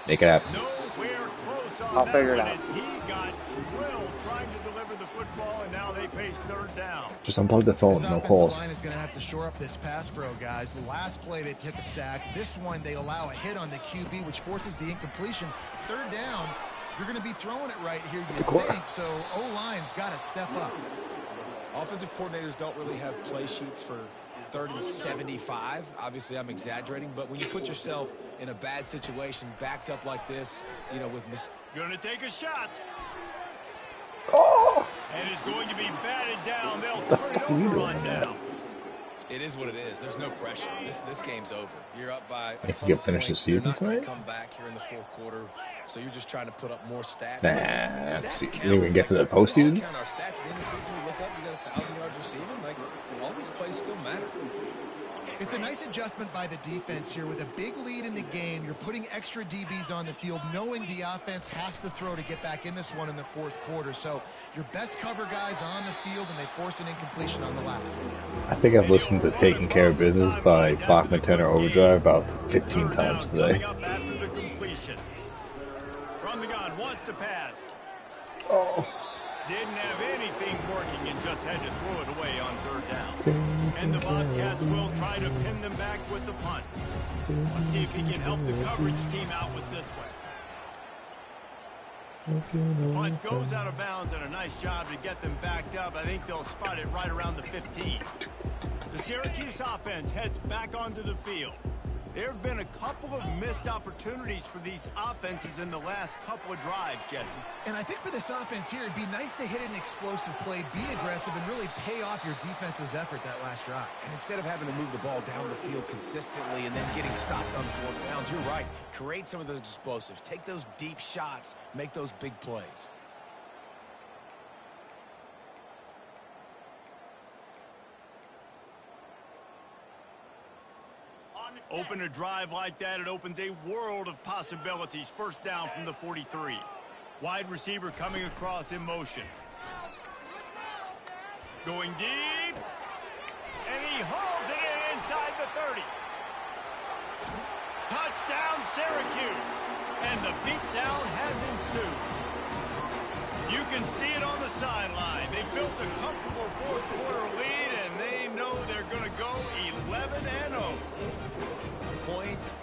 Make it happen. Nowhere close on I'll that figure it one out. as he got drilled trying to deliver the football, and now they face third down. Just unplug the phone, This no offensive calls. line is going to have to shore up this pass pro, guys. The last play they took a sack. This one they allow a hit on the QB, which forces the incompletion. Third down, you're going to be throwing it right here, you think. So O-line's got to step up. Offensive coordinators don't really have play sheets for 3rd and 75. Obviously, I'm exaggerating, but when you put yourself in a bad situation, backed up like this, you know, with Gonna take a shot. Oh! And it's going to be batted down. They'll turn it over on down. It is what it is. There's no pressure. This game's over. You're up by a You ton can of finish the points. They're season not going to tonight? come back here in the 4th quarter. So you're just trying to put up more stats. Nah, Listen, stats you count. think we can get to the We all postseason? count our stats at the end of the season. We look up, you got 1,000 yards receiving. Like, all these plays still matter. It's a nice adjustment by the defense here. With a big lead in the game, you're putting extra DBs on the field, knowing the offense has to throw to get back in this one in the 4th quarter. So your best cover guys on the field, and they force an incompletion on the last one. I think I've listened to Taking Care of Business by Bachman Turner Overdrive about 15 Third times down today. coming up after the completion. From the gun, wants to pass. Oh. Didn't have anything working and just had to throw it away on third down. And the Bobcats will try to pin them back with the punt. Let's see if he can help the coverage team out with this one. Punt goes out of bounds, and a nice job to get them backed up. I think they'll spot it right around the 15. The Syracuse offense heads back onto the field. There have been a couple of missed opportunities for these offenses in the last couple of drives, Jesse. And I think for this offense here, it'd be nice to hit an explosive play, be aggressive, and really pay off your defense's effort that last drive. And instead of having to move the ball down the field consistently and then getting stopped on 4th downs, you're right. Create some of those explosives. Take those deep shots. Make those big plays. Open a drive like that, it opens a world of possibilities. First down from the 43. Wide receiver coming across in motion. Going deep. And he hauls it in inside the 30. Touchdown, Syracuse. And the beatdown has ensued. You can see it on the sideline. They built a comfortable 4th quarter lead, and they know they're going to go 11-0. Points,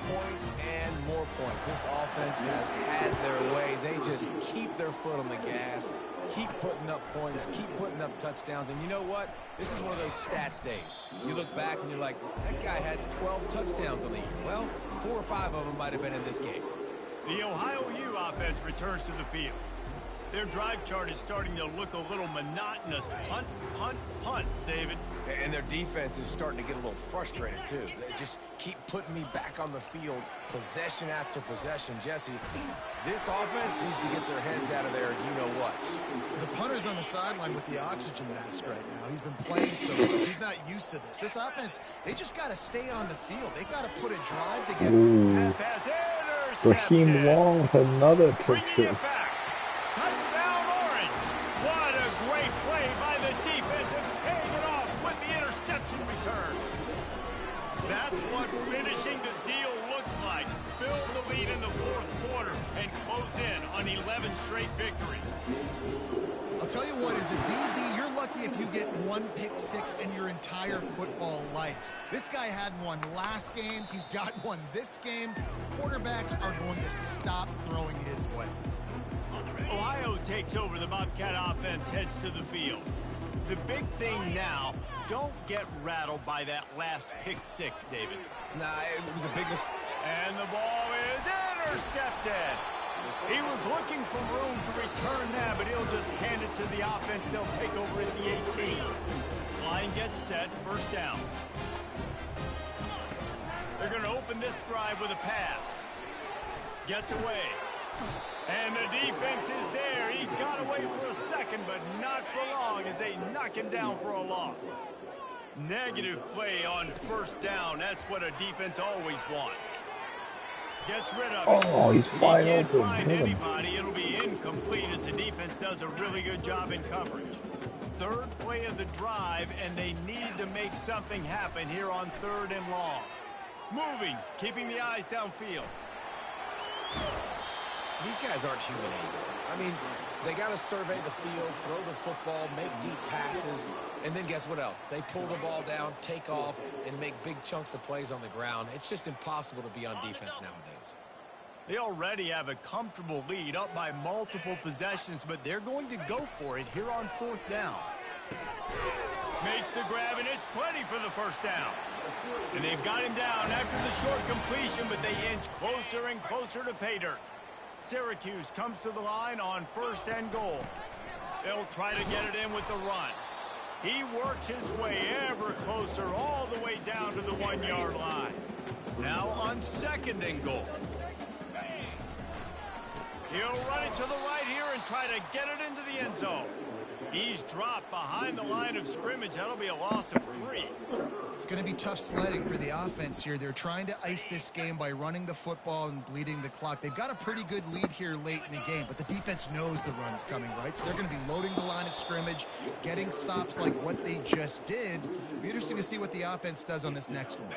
and more points. This offense has had their way. They just keep their foot on the gas, keep putting up points, keep putting up touchdowns. And you know what? This is one of those stats days. You look back and you're like, that guy had 12 touchdowns on the year. Well, 4 or 5 of them might have been in this game. The Ohio U offense returns to the field. Their drive chart is starting to look a little monotonous. Punt, punt, punt, David. And their defense is starting to get a little frustrated, too. They just keep putting me back on the field, possession after possession. Jesse, this offense needs to get their heads out of their you-know-whats. The punter's on the sideline with the oxygen mask right now. He's been playing so much. He's not used to this. This offense, they just got to stay on the field. They got to put a drive together. Ooh. Pass Raheem intercepted. Long with another Bringing picture. it back. Touchdown, Orange. What a great play by the defense and paying it off with the interception return. That's what finishing the deal looks like. Build the lead in the 4th quarter and close in on 11 straight victories. I'll tell you what, as a DB, you're lucky if you get one pick six in your entire football life. This guy had one last game. He's got one this game. Quarterbacks are going to stop throwing his way. Ohio takes over. The Bobcat offense heads to the field. The big thing now, don't get rattled by that last pick six, David. Nah, it was a big mistake. And the ball is intercepted. He was looking for room to return that, but he'll just hand it to the offense. They'll take over at the 18. Line gets set, first down. They're going to open this drive with a pass. Gets away. And the defense is there. He got away for a second, but not for long as they knock him down for a loss. Negative play on first down. That's what a defense always wants. Gets rid of it. Oh, he's wide He can't open. find anybody. It'll be incomplete as the defense does a really good job in coverage. Third play of the drive, and they need to make something happen here on 3rd and long. Moving, keeping the eyes downfield. These guys aren't human anymore. I mean, they got to survey the field, throw the football, make deep passes, and then guess what else? They pull the ball down, take off, and make big chunks of plays on the ground. It's just impossible to be on defense nowadays. They already have a comfortable lead up by multiple possessions, but they're going to go for it here on 4th down. Makes the grab, and it's plenty for the first down. And they've got him down after the short completion, but they inch closer and closer to pay dirt. Syracuse comes to the line on 1st and goal. They'll try to get it in with the run. He works his way ever closer all the way down to the 1-yard line. Now on 2nd and goal. He'll run it to the right here and try to get it into the end zone. He's dropped behind the line of scrimmage. That'll be a loss of 3. It's going to be tough sledding for the offense here. They're trying to ice this game by running the football and bleeding the clock. They've got a pretty good lead here late in the game, but the defense knows the run's coming, right? So they're going to be loading the line of scrimmage, getting stops like what they just did. It'll be interesting to see what the offense does on this next one.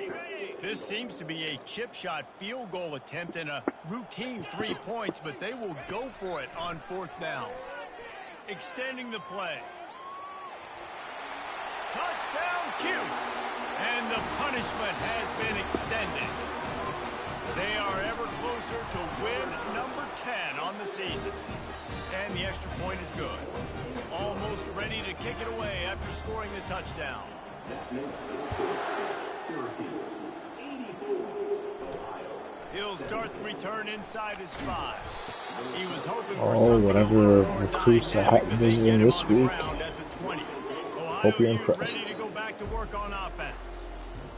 This seems to be a chip shot field goal attempt and a routine 3 points, but they will go for it on 4th down. Extending the play. Touchdown, Cuse. And the punishment has been extended. They are ever closer to win number 10 on the season. And the extra point is good. Almost ready to kick it away after scoring the touchdown. He'll start the return inside his 5. He was hoping for whatever recruits I have visiting this week. Hope you're impressed. Ready to go back to work on offense.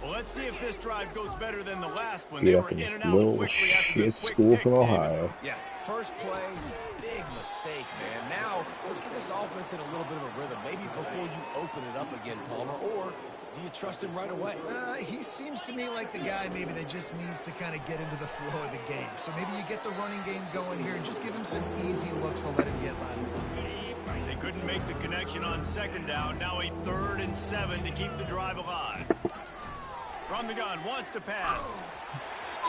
Well, let's see if this drive goes better than the last one. Beat up in this little shit school from Ohio. Yeah, first play, big mistake, man. Now, let's get this offense in a little bit of a rhythm. Maybe before you open it up again, Palmer, or do you trust him right away? He seems to me like the guy maybe that just needs to kind of get into the flow of the game. So maybe you get the running game going here and just give him some easy looks to let him get lateral. They couldn't make the connection on 2nd down. Now a 3rd and 7 to keep the drive alive. From the gun, wants to pass.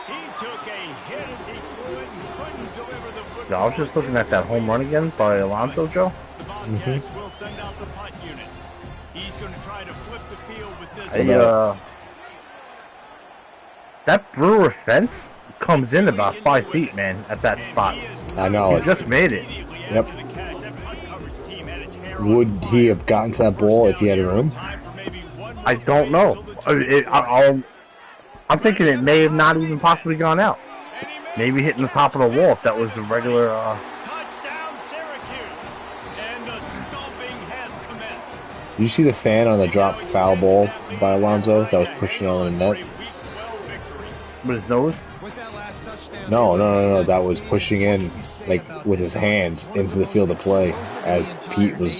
He took a hit as he threw it and couldn't deliver the football. Yeah, I was just looking at that home run again by Alonso, Joe. The Bobcats will send out the punt unit. He's going to try to flip the field with this. That Brewer fence comes in about 5 feet, man, at that spot. I know. He just made it. Yep. Would he have gotten to that ball if he had room? I don't know. I'm thinking it may have not even possibly gone out. Maybe hitting the top of the wall if that was a regular... Touchdown, Syracuse. And the stomping has commenced. Did you see the fan on the drop foul ball by Alonso that was pushing on the net? With his nose? No. That was pushing in, like, with his hands into the field of play as Pete was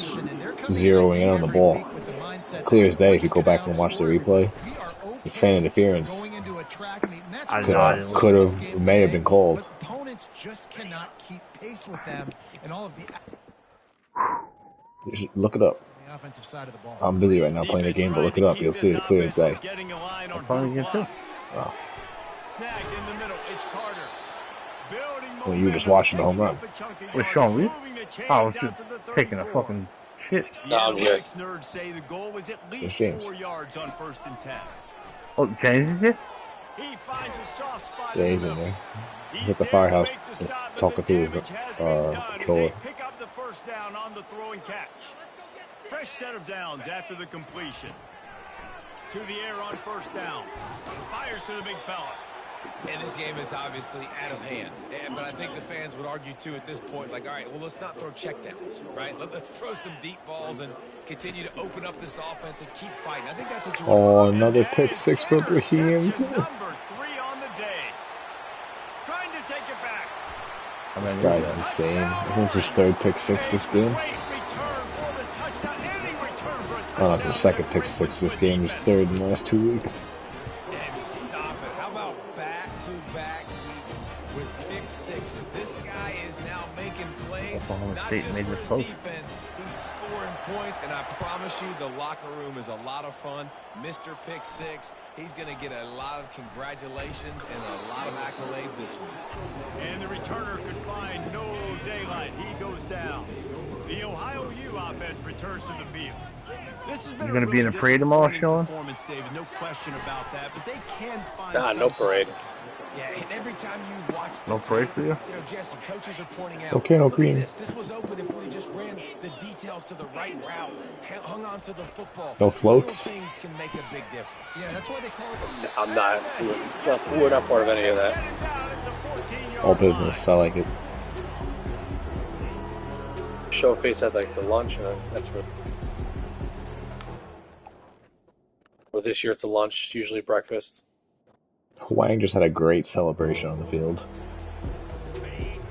zeroing in on the ball. Clear as day if you go back and watch the replay. The fan interference could have, may have been called. Opponents just cannot keep pace with them and all of the... You should look it up. The offensive side of the ball. I'm busy right now playing the game, but look it up. You'll see it clear as day. I'm playing again too. Wow. Snagged in the middle. It's Carter. Well, you were just watching the home run. With Sean Lee? Oh, I was just taking a fucking shit. No, I'm good. Nerds say the goal was at least James. 4 yards on 1st and 10. Oh, James is here? He finds a soft spot Yeah, he's in there. He's at the firehouse just talking through the controller. Pick up the first down on the throw and catch. Fresh set of downs after the completion. To the air on 1st down. Fires to the big fella. And this game is obviously out of hand. But I think the fans would argue, too, at this point, like, all right, well, let's not throw checkdowns, right? Let's throw some deep balls and continue to open up this offense and keep fighting. I think that's what you want. Oh, another pick 6 for Raheem. Number 3 on the day. Trying to take it back. I'm This guy's insane. This is his third pick six this game. Oh, it's his second pick six this game. His third in the last 2 weeks. And stop it. How about back-to-back weeks with pick sixes? This guy is now making plays, not just for his defense. He's scoring points, and I promise you the locker room is a lot of fun. Mr. Pick Six, he's going to get a lot of congratulations and a lot of accolades this week. And the returner could find no daylight. He goes down. The Ohio U offense returns to the field. This has been going to be in a parade tomorrow, Sean? David, no question about that, but they can find no parade. Yeah, and every time you watch the no parade for you? You know, Jesse, coaches are pointing out, okay, no look green. at this was open if we just ran the details to the right route, hung on to the football. No floats. Little things can make a big difference. Yeah, that's why they call it. I'm not. We're not part of any of that. All business. I like it. Show face at like the lunch, that's what. Or this year it's a lunch, usually breakfast. Wang just had a great celebration on the field.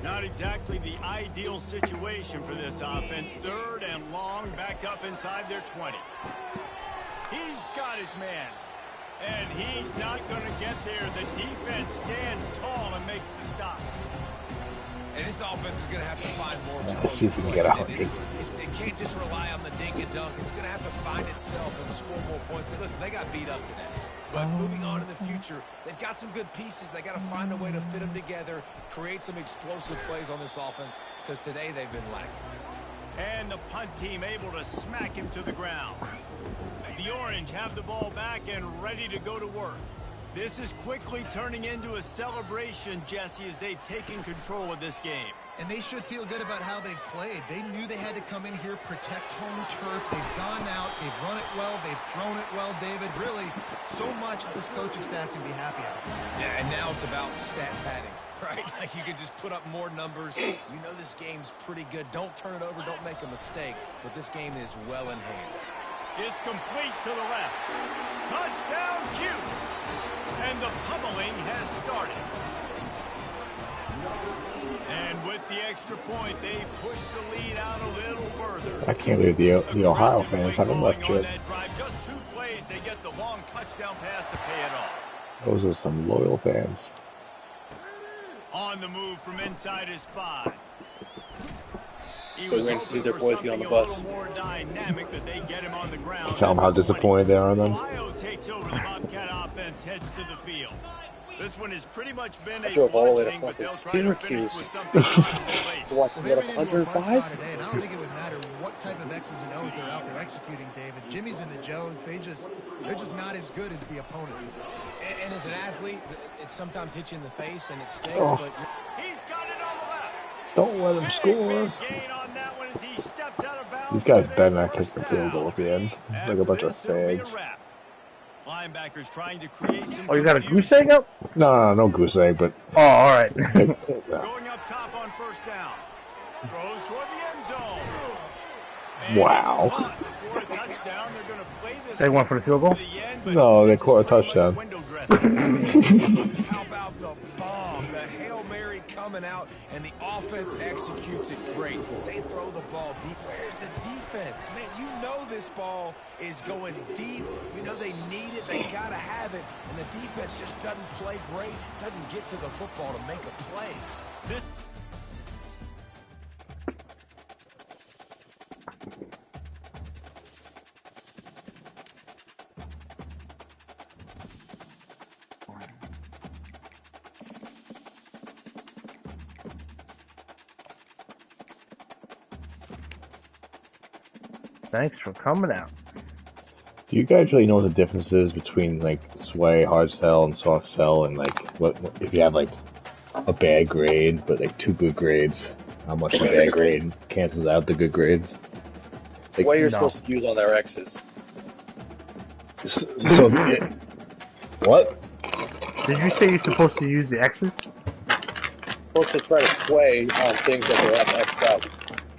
Not exactly the ideal situation for this offense. Third and long, backed up inside their 20. He's got his man, and he's not going to get there. The defense stands tall and makes the stop. And this offense is going to have to find more tools. Let's see if we can get 100. It can't just rely on the dink and dunk. It's going to have to find itself and score more points. And listen, they got beat up today. But moving on in the future, they've got some good pieces. They got to find a way to fit them together, create some explosive plays on this offense, because today they've been lacking. And the punt team able to smack him to the ground. The Orange have the ball back and ready to go to work. This is quickly turning into a celebration, Jesse, as they've taken control of this game. And they should feel good about how they've played. They knew they had to come in here, protect home turf. They've gone out, they've run it well, they've thrown it well, David. Really, so much that this coaching staff can be happy about. Yeah, and now it's about stat padding, right? Like you can just put up more numbers. You know this game's pretty good. Don't turn it over, don't make a mistake. But this game is well in hand. It's complete to the left. Touchdown, Cuse. And the pummeling has started. And with the extra point, they push the lead out a little further. I can't believe the Ohio fans haven't left yet. Just 2 plays, they get the long touchdown pass to pay it off. Those are some loyal fans. On the move from inside his 5. We're going to see their boys get on the bus. Tell them how disappointed they are in them. Ohio takes over the Bobcat offense, heads to the field. This one has pretty much been I drove all the way to fucking Syracuse. What, 105? I don't think it would matter what type of X's and O's they're out there executing, David. Jimmy's and the Joes, they're just not as good as the opponent. And as an athlete, it sometimes hits you in the face and it stings, but he's got it on the left. Don't let him score. These guys better not kick the field goal at the end. Like a bunch of fags. Linebackers trying to create some. Oh, you got a goose egg up? No goose egg, but. Oh, all right. Going up top on first down. Throws toward the end zone. And wow. They went for the field goal? No, they caught a touchdown. How about the bomb? The Hail Mary coming out, and the offense executes it great. They throw the ball deep. Where's the defense? Man, you know this ball is going deep. You know they need it. They got to have it. And the defense just doesn't play great, doesn't get to the football to make a play. Thanks for coming out. Do you guys really know what the difference is between like sway, hard sell, and soft sell, and like what if you have like a bad grade but like 2 good grades? How much the bad grade cancels out the good grades? Like, what you're supposed to use on their X's? What? Did you say you're supposed to use the X's? Supposed to try to sway on things that they have X'd out.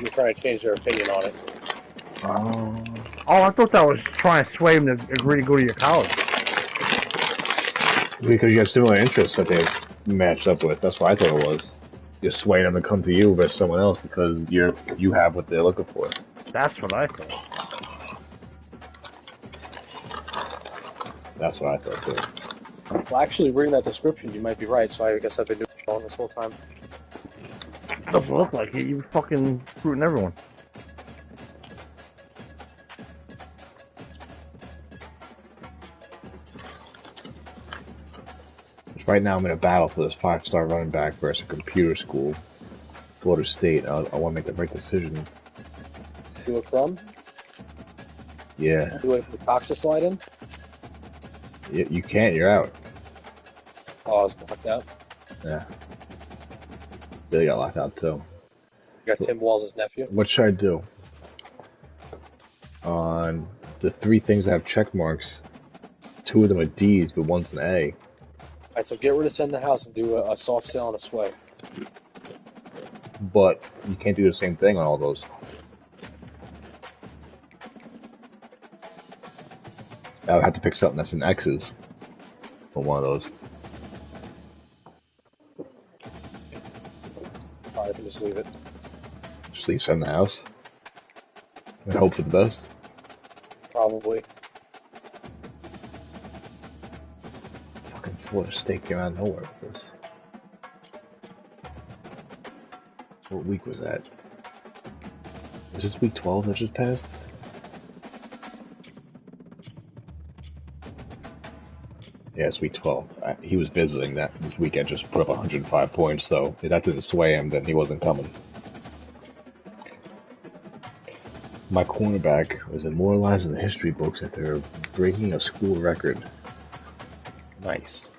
You're trying to change their opinion on it. Oh, I thought that was trying to sway them to agree to go to your college. Because you have similar interests that they've matched up with. That's what I thought it was. you're swaying them to come to you versus someone else because you have what they're looking for. That's what I thought. That's what I thought too. Well, actually, reading that description, you might be right. So I guess I've been doing it wrong this whole time. Doesn't look like it. You fucking recruiting everyone. Right now, I'm in a battle for this 5-star running back versus a computer school, Florida State. I want to make the right decision. Do a crumb? Yeah. You wait for the Cox to slide in? You can't. You're out. Oh, I was blocked out. Yeah. Billy got locked out too. You got Tim Walls' nephew? What should I do? On the 3 things that have check marks, 2 of them are D's, but 1's an A. Alright, so get rid of Send the House and do a soft sell and a sway. But you can't do the same thing on all those. I would have to pick something that's in X's for one of those. Alright, then just leave it. Just leave Send the House and hope for the best. Probably. Fucking Florida State came out of nowhere with this. What week was that? Was this week 12 that just passed? Yeah, it's week 12. He was visiting that this weekend, just put up 105 points, so if that didn't sway him, then he wasn't coming. My cornerback was immortalized in the history books after breaking a school record. Nice.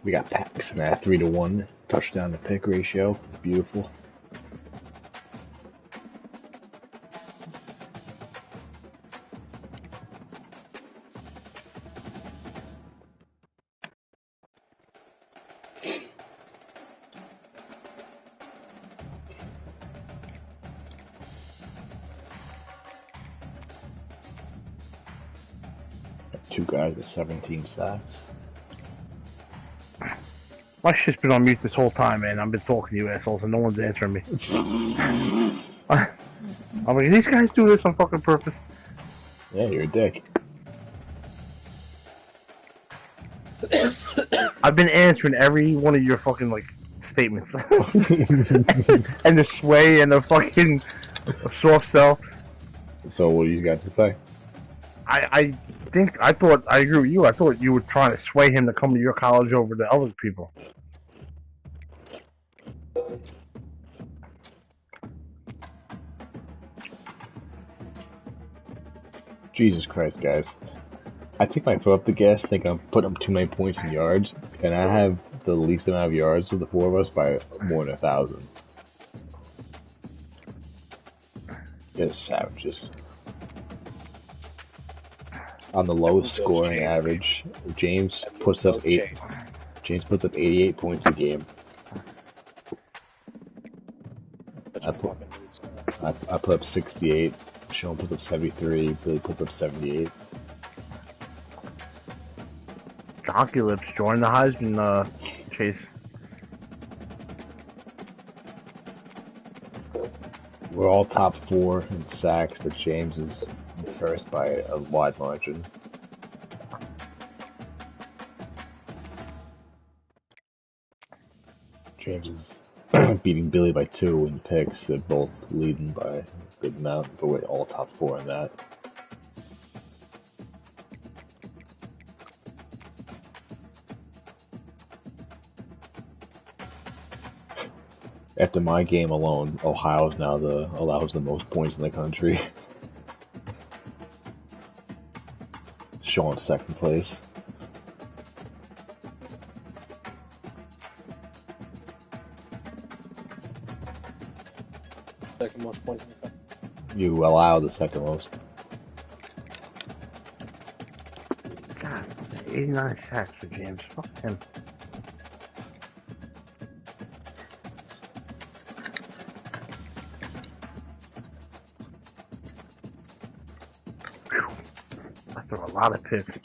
We got packs and that 3-to-1 touchdown to pick ratio. It's beautiful. Got 2 guys with 17 sacks. My shit's been on mute this whole time, man. I've been talking to you assholes and no one's answering me. I'm like, these guys do this on fucking purpose. Yeah, you're a dick. I've been answering every one of your fucking, like, statements. And the sway and the fucking soft sell. So what do you got to say? I thought, I agree with you. I thought you were trying to sway him to come to your college over the other people. Jesus Christ, guys. I take my foot up the gas thinking I'm putting up too many points in yards, and I have the least amount of yards of the 4 of us by more than 1,000. It's savages. On the lowest scoring average, James puts up 88 points a game. I put up 68. Sean puts up 73. Billy puts up 78. Donkey Lips joined the Heisman chase. We're all top 4 in sacks, but James is first by a wide margin. James is beating Billy by 2 in picks. They're both leading by a good amount, but we're all top 4 in that. After my game alone, Ohio is now allows the most points in the country. Sean second place. Second most points in the country. You allow the second most. God, 89 sacks for James. Fuck him. There are a lot of picks.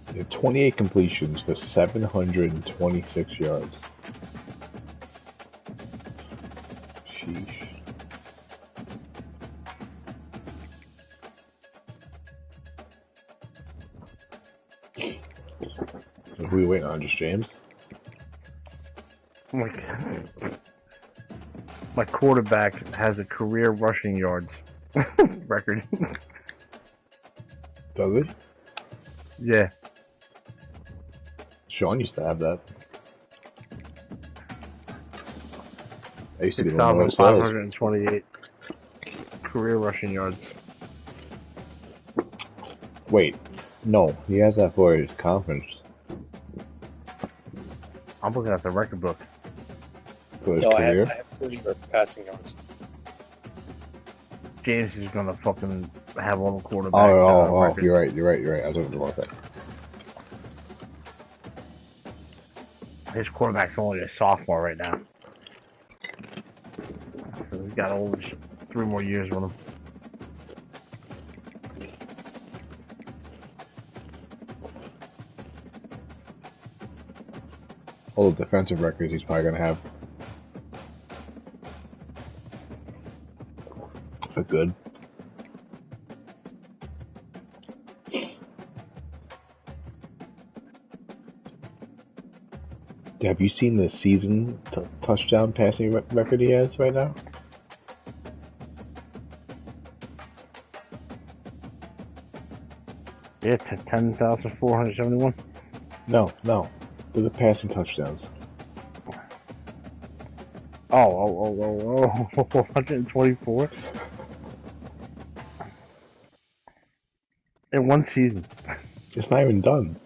They have 28 completions for 726 yards. Sheesh. So who are we waiting on? Just James? Oh my God. My quarterback has a career rushing yards record. Does he? Yeah. Sean used to have that. I used to be the one with sales. 6,528 career rushing yards. Wait, no, he has that for his conference. I'm looking at the record book. For his No, I career? have 30 passing yards. James is gonna fucking have all the quarterbacks. Oh, records. you're right. I was looking at that. His quarterback's only a sophomore right now. So he's got over 3 more years with him. All the defensive records he's probably going to have. Are good. Have you seen the season touchdown passing record he has right now? Yeah, 10,471. No. They're the passing touchdowns. Oh, 124 in one season. It's not even done.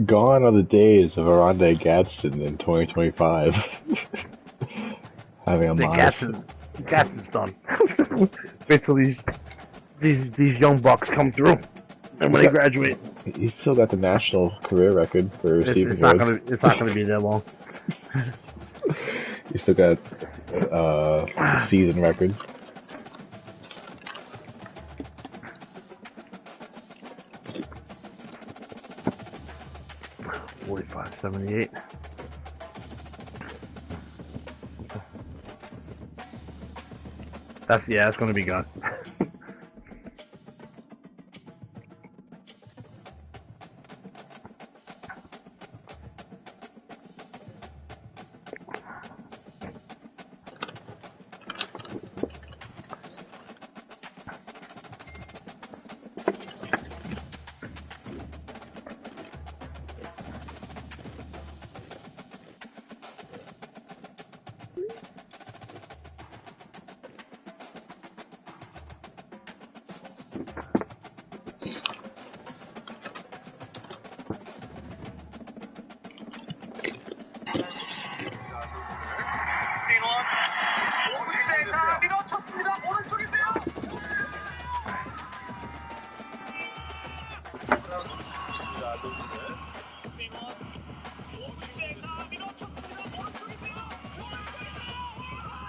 Gone are the days of Arondé Gadsden in 2025. Having a modest... Gadsden's done. Wait till these young bucks come through, and when they graduate, He's still got the national career record for receiving it's yards. not gonna be that long. He's still got the season record. $45.78. That's gonna be gone.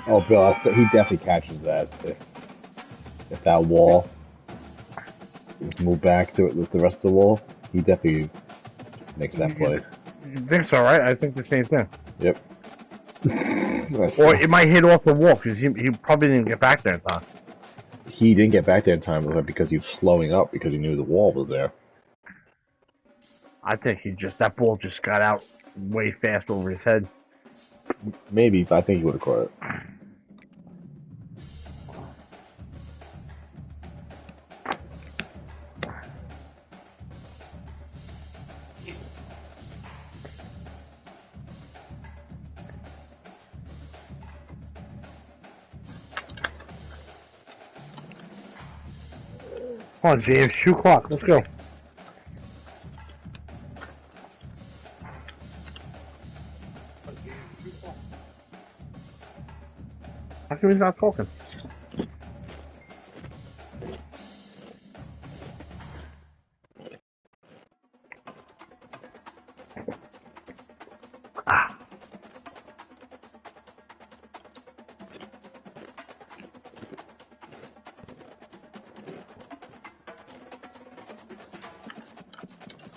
Oh, Bill, he definitely catches that. If that wall is moved back to it with the rest of the wall, he definitely makes that play. You think so, right? I think the same thing. Yep. Or it might hit off the wall because he probably didn't get back there in time. He didn't get back there in time because he was slowing up because he knew the wall was there. I think that ball just got out way fast over his head. Maybe, but I think he would have caught it. Come on, James, shoot clock. Let's go. come he's not talking?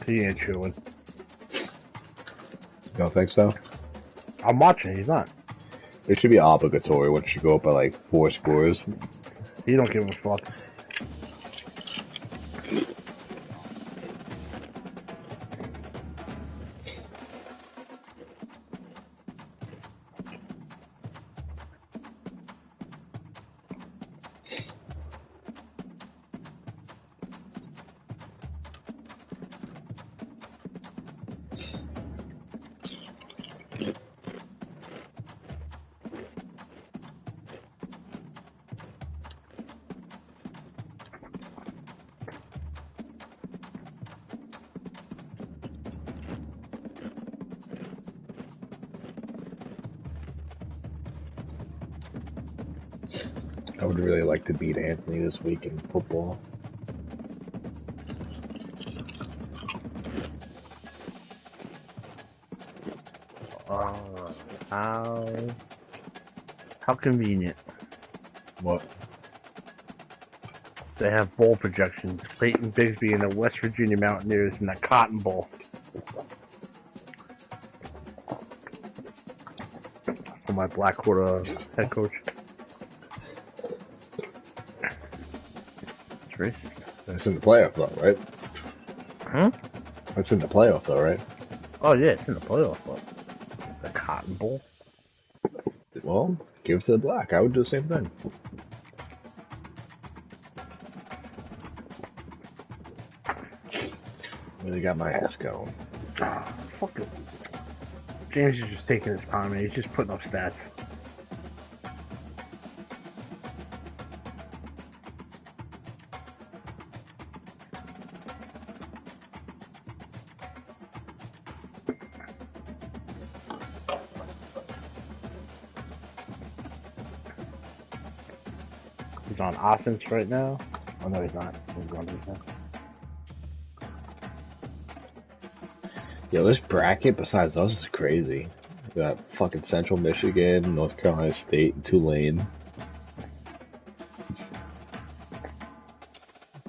He ain't chewing. You don't think so? I'm watching, he's not. It should be obligatory once you go up by like 4 scores. He don't give a fuck. I would really like to beat Anthony this week in football. How convenient. What? They have bowl projections. Peyton Bigsby and the West Virginia Mountaineers in the Cotton Bowl. For my Blackwater head coach. It's racist. That's in the playoff though, right? Huh? That's in the playoff though, right? Oh yeah, it's in the playoff, but the Cotton Bowl. Well, give it to the Black. I would do the same thing. Really got my ass going. Fuck it. James is just taking his time and he's just putting up stats. He's on offense right now. Oh no, he's not. He's on defense. Yo, this bracket besides us is crazy. We got fucking Central Michigan, North Carolina State, and Tulane.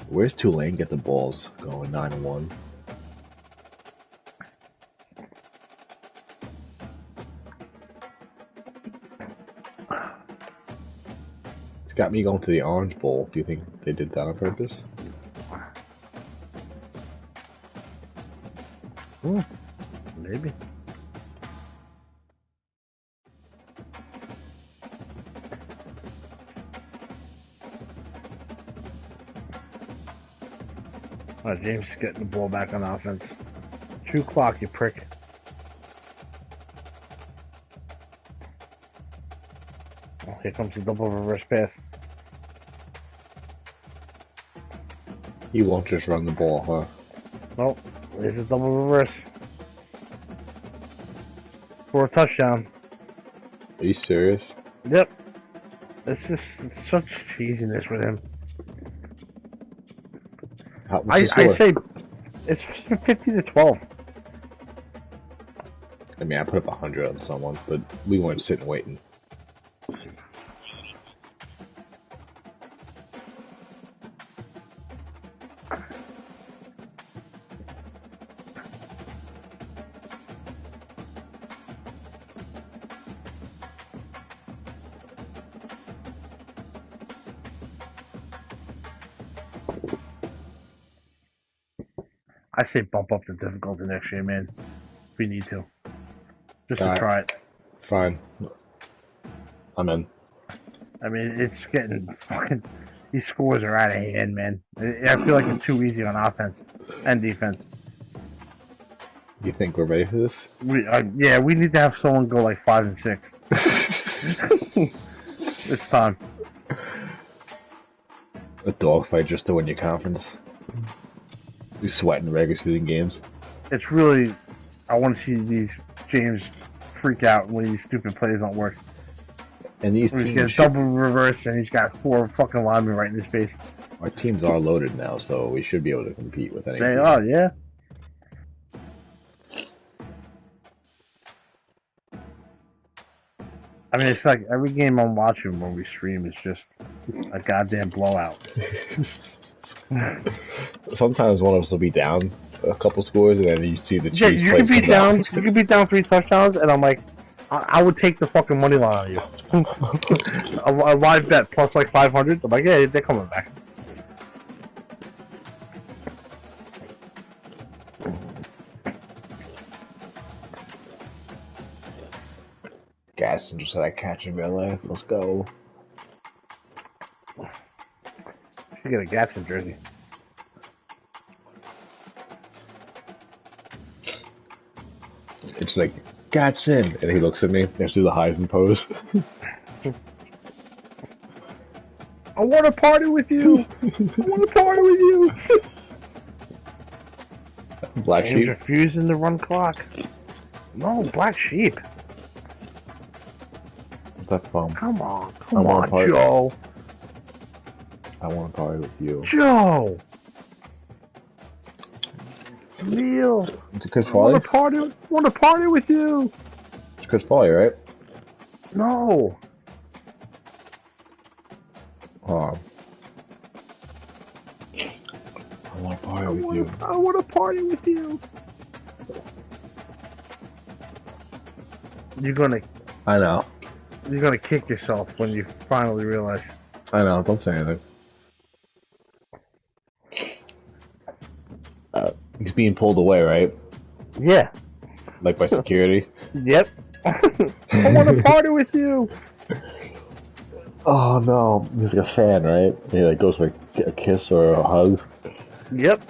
Where's Tulane get the balls going 9-1? It's got me going to the Orange Bowl. Do you think they did that on purpose? Maybe. Alright, James is getting the ball back on offense. 2 clock, you prick. Oh, here comes the double reverse pass. You won't just run the ball, huh? Nope. There's a double reverse. For a touchdown. Are you serious? Yep. It's such cheesiness with him. I say it's 50-12. I mean, I put up 100 on someone, but we weren't sitting waiting. I say bump up the difficulty next year, man. If we need to. Just to try it. Fine. I'm in. I mean, it's getting fucking... These scores are out of hand, man. I feel like it's too easy on offense and defense. You think we're ready for this? Yeah, we need to have someone go like 5 and 6. It's time. A dogfight just to win your conference. You sweating regular season games. It's really... I want to see these James freak out when these stupid plays don't work. And these He's teams got double reverse, and he's got 4 fucking linemen right in his face. Our teams are loaded now, so we should be able to compete with any They team. are, yeah. I mean, it's like every game I'm watching when we stream is just a goddamn blowout. Sometimes one of us will be down a couple scores, and then you see the Yeah, Chiefs you play could be some down. guys. You could be down 3 touchdowns, and I'm like, I would take the fucking money line on you. a live bet plus like 500. I'm like, yeah, they're coming back. Gaston just had a catch in real life. Let's go. Should get a Gatson jersey. It's like, Gatson! And he looks at me. Let's do the Heisman pose. I want to party with you. I want to party with you. Black He's Sheep. refusing to run clock. No, Black Sheep. What's that from? Come on, I come want on, to party. Joe. I want to party with you. Joe. Neil. It's Chris I Farley? want to party with you. It's Chris Farley, right? No. I want to party with you. I want to party with you. You're gonna kick yourself when you finally realize. I know, don't say anything. He's being pulled away, right? Yeah. Like by security? Yep. I want to party with you. Oh no, he's like a fan, right? He like goes for a kiss or a hug. Yep.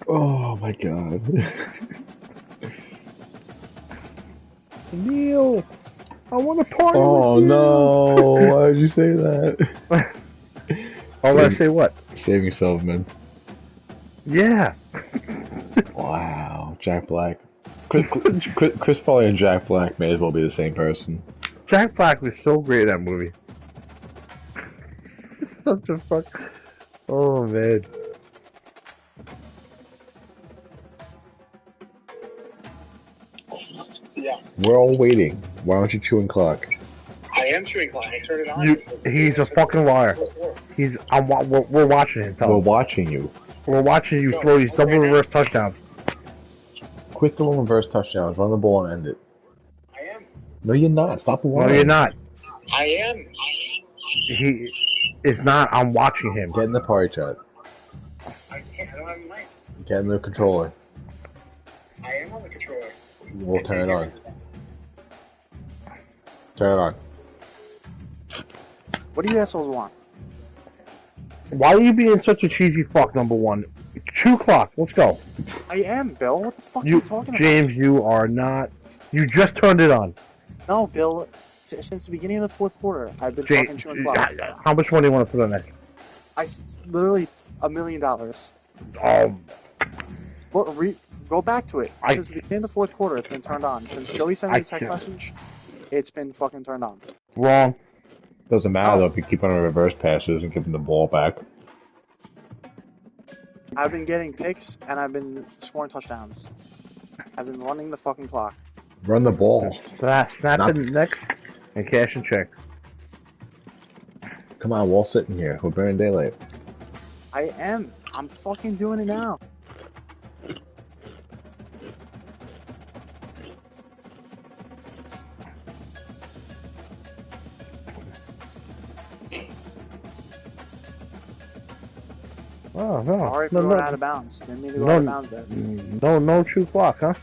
Oh my god. Neil, I want to party Oh with you. no, why did you say that? Why would I say what? Save yourself, man. Yeah. Wow, Jack Black. Chris Farley and Jack Black may as well be the same person. Jack Black was so great in that movie. Such a fuck. Oh man. Yeah, We're all waiting. Why aren't you chewing clock? I am chewing clock. I turned it on. He's a fucking liar. We're watching him. We're watching you. We're watching you throw these double reverse touchdowns. Quit the reverse touchdowns. Run the ball and end it. I am. No, you're not. Stop the No, line. you're not. I am. He is not. I'm watching him. Get in the party chat. I can't. I don't have a mic. Get in the controller. I am on the controller. We'll turn it on. Turn it on. What do you assholes want? Why are you being such a cheesy fuck? Number one, 2 o'clock. Let's go. I am, Bill. What the fuck are you talking about? James, you are not. You just turned it on. No, Bill. Since the beginning of the fourth quarter, I've been fucking James, chewing clock. how much money do you want to put on this? Literally $1 million. Look, go back to it. Since the beginning of the fourth quarter, it's been turned on. Since Joey sent me a text message, it's been fucking turned on. Wrong. Doesn't matter though if you keep on reverse passes and giving the ball back. I've been getting picks and I've been scoring touchdowns. I've been running the fucking clock. Run the ball. Snap it next and cash and checks. Come on, we're all sitting here. We're burning daylight. I am. I'm fucking doing it now. Oh no! Sorry for going out of bounds. Didn't mean to go out of bounds there. No 2 o'clock, huh?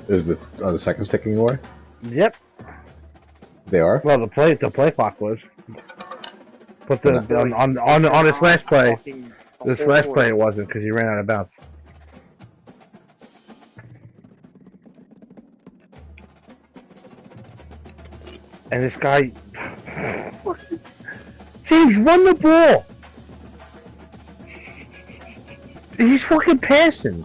Is the seconds ticking away? Yep. They are. Well, the play clock was. But on this last play, it wasn't because he ran out of bounds. And this guy, James, run the ball. He's fucking passing.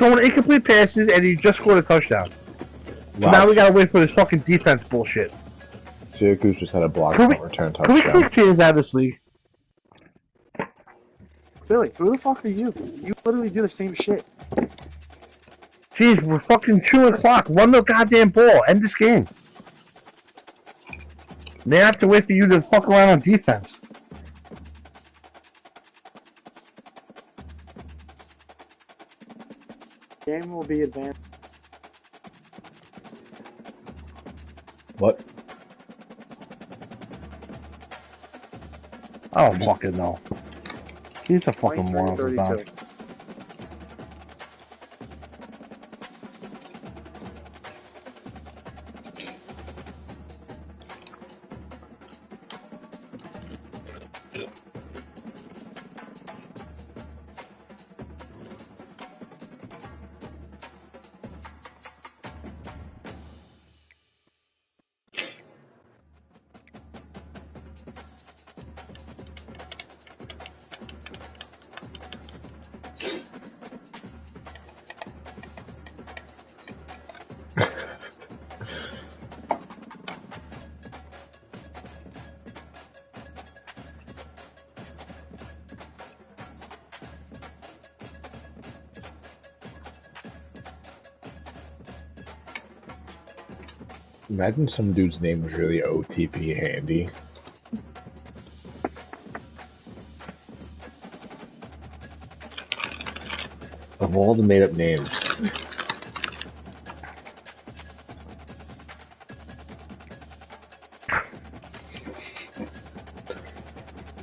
throwing incomplete passes, and he just scored a touchdown. So Wow. now we gotta wait for this fucking defense bullshit. Syracuse just had a block return Can we touchdown. kick Cuse out of this league? Billy, who the fuck are you? You literally do the same shit. Jeez, we're fucking chewing clock. Run the goddamn ball. End this game. They have to wait for you to fuck around on defense. Game will be advanced. What? I don't fucking know. He's a fucking moron. 32. Imagine some dude's name was really OTP Handy. Of all the made-up names.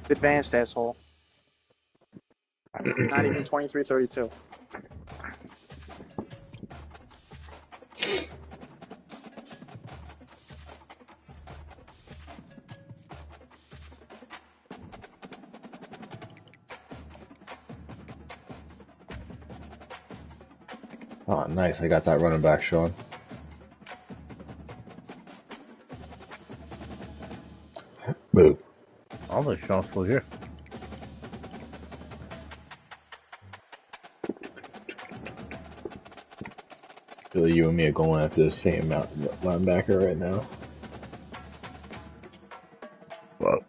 Advanced, asshole. Not even 23-32. Oh, nice. I got that running back, Sean. Boo. I'll let Sean still here. Billy, you and me are going after the same linebacker right now. Well.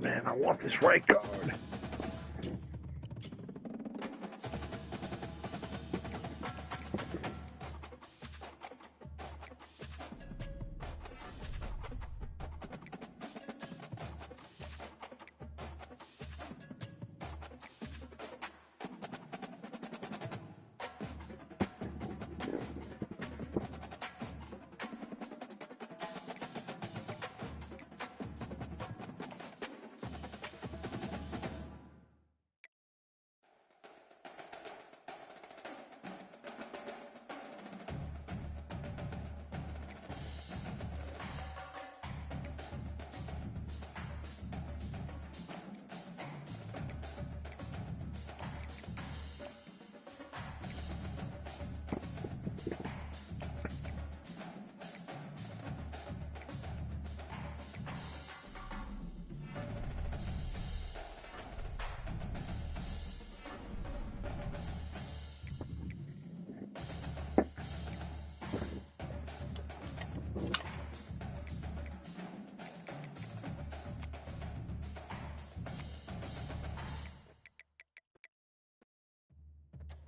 Man, I want this right guard.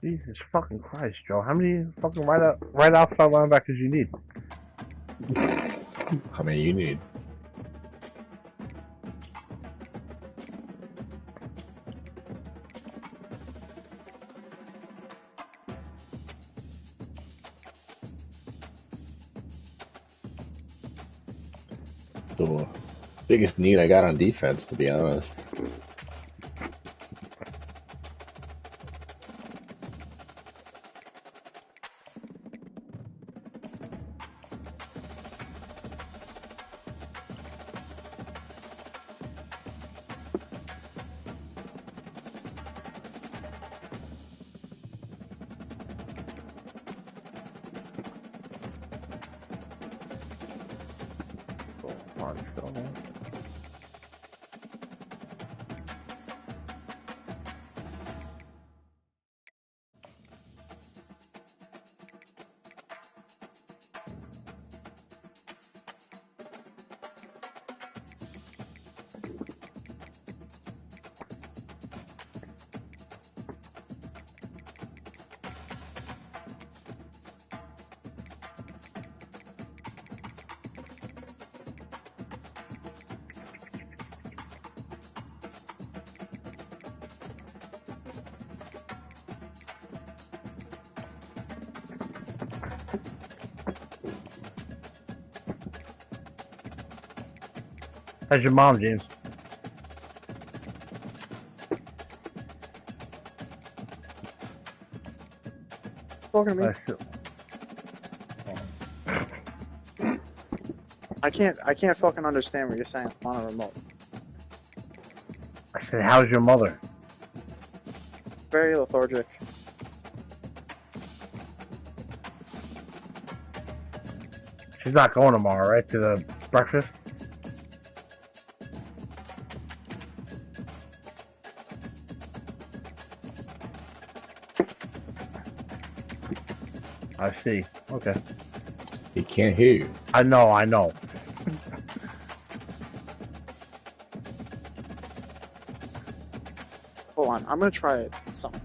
Jesus fucking Christ, Joe. How many fucking right outside linebackers you need? How many you need? The biggest need I got on defense, to be honest. on, still, man. How's your mom, James? Talking to me. I can't fucking understand what you're saying. I'm on a remote. I said, how's your mother? Very lethargic. She's not going tomorrow, right? To the breakfast? I see. Okay. He can't hear you. I know. Hold on, I'm gonna try something.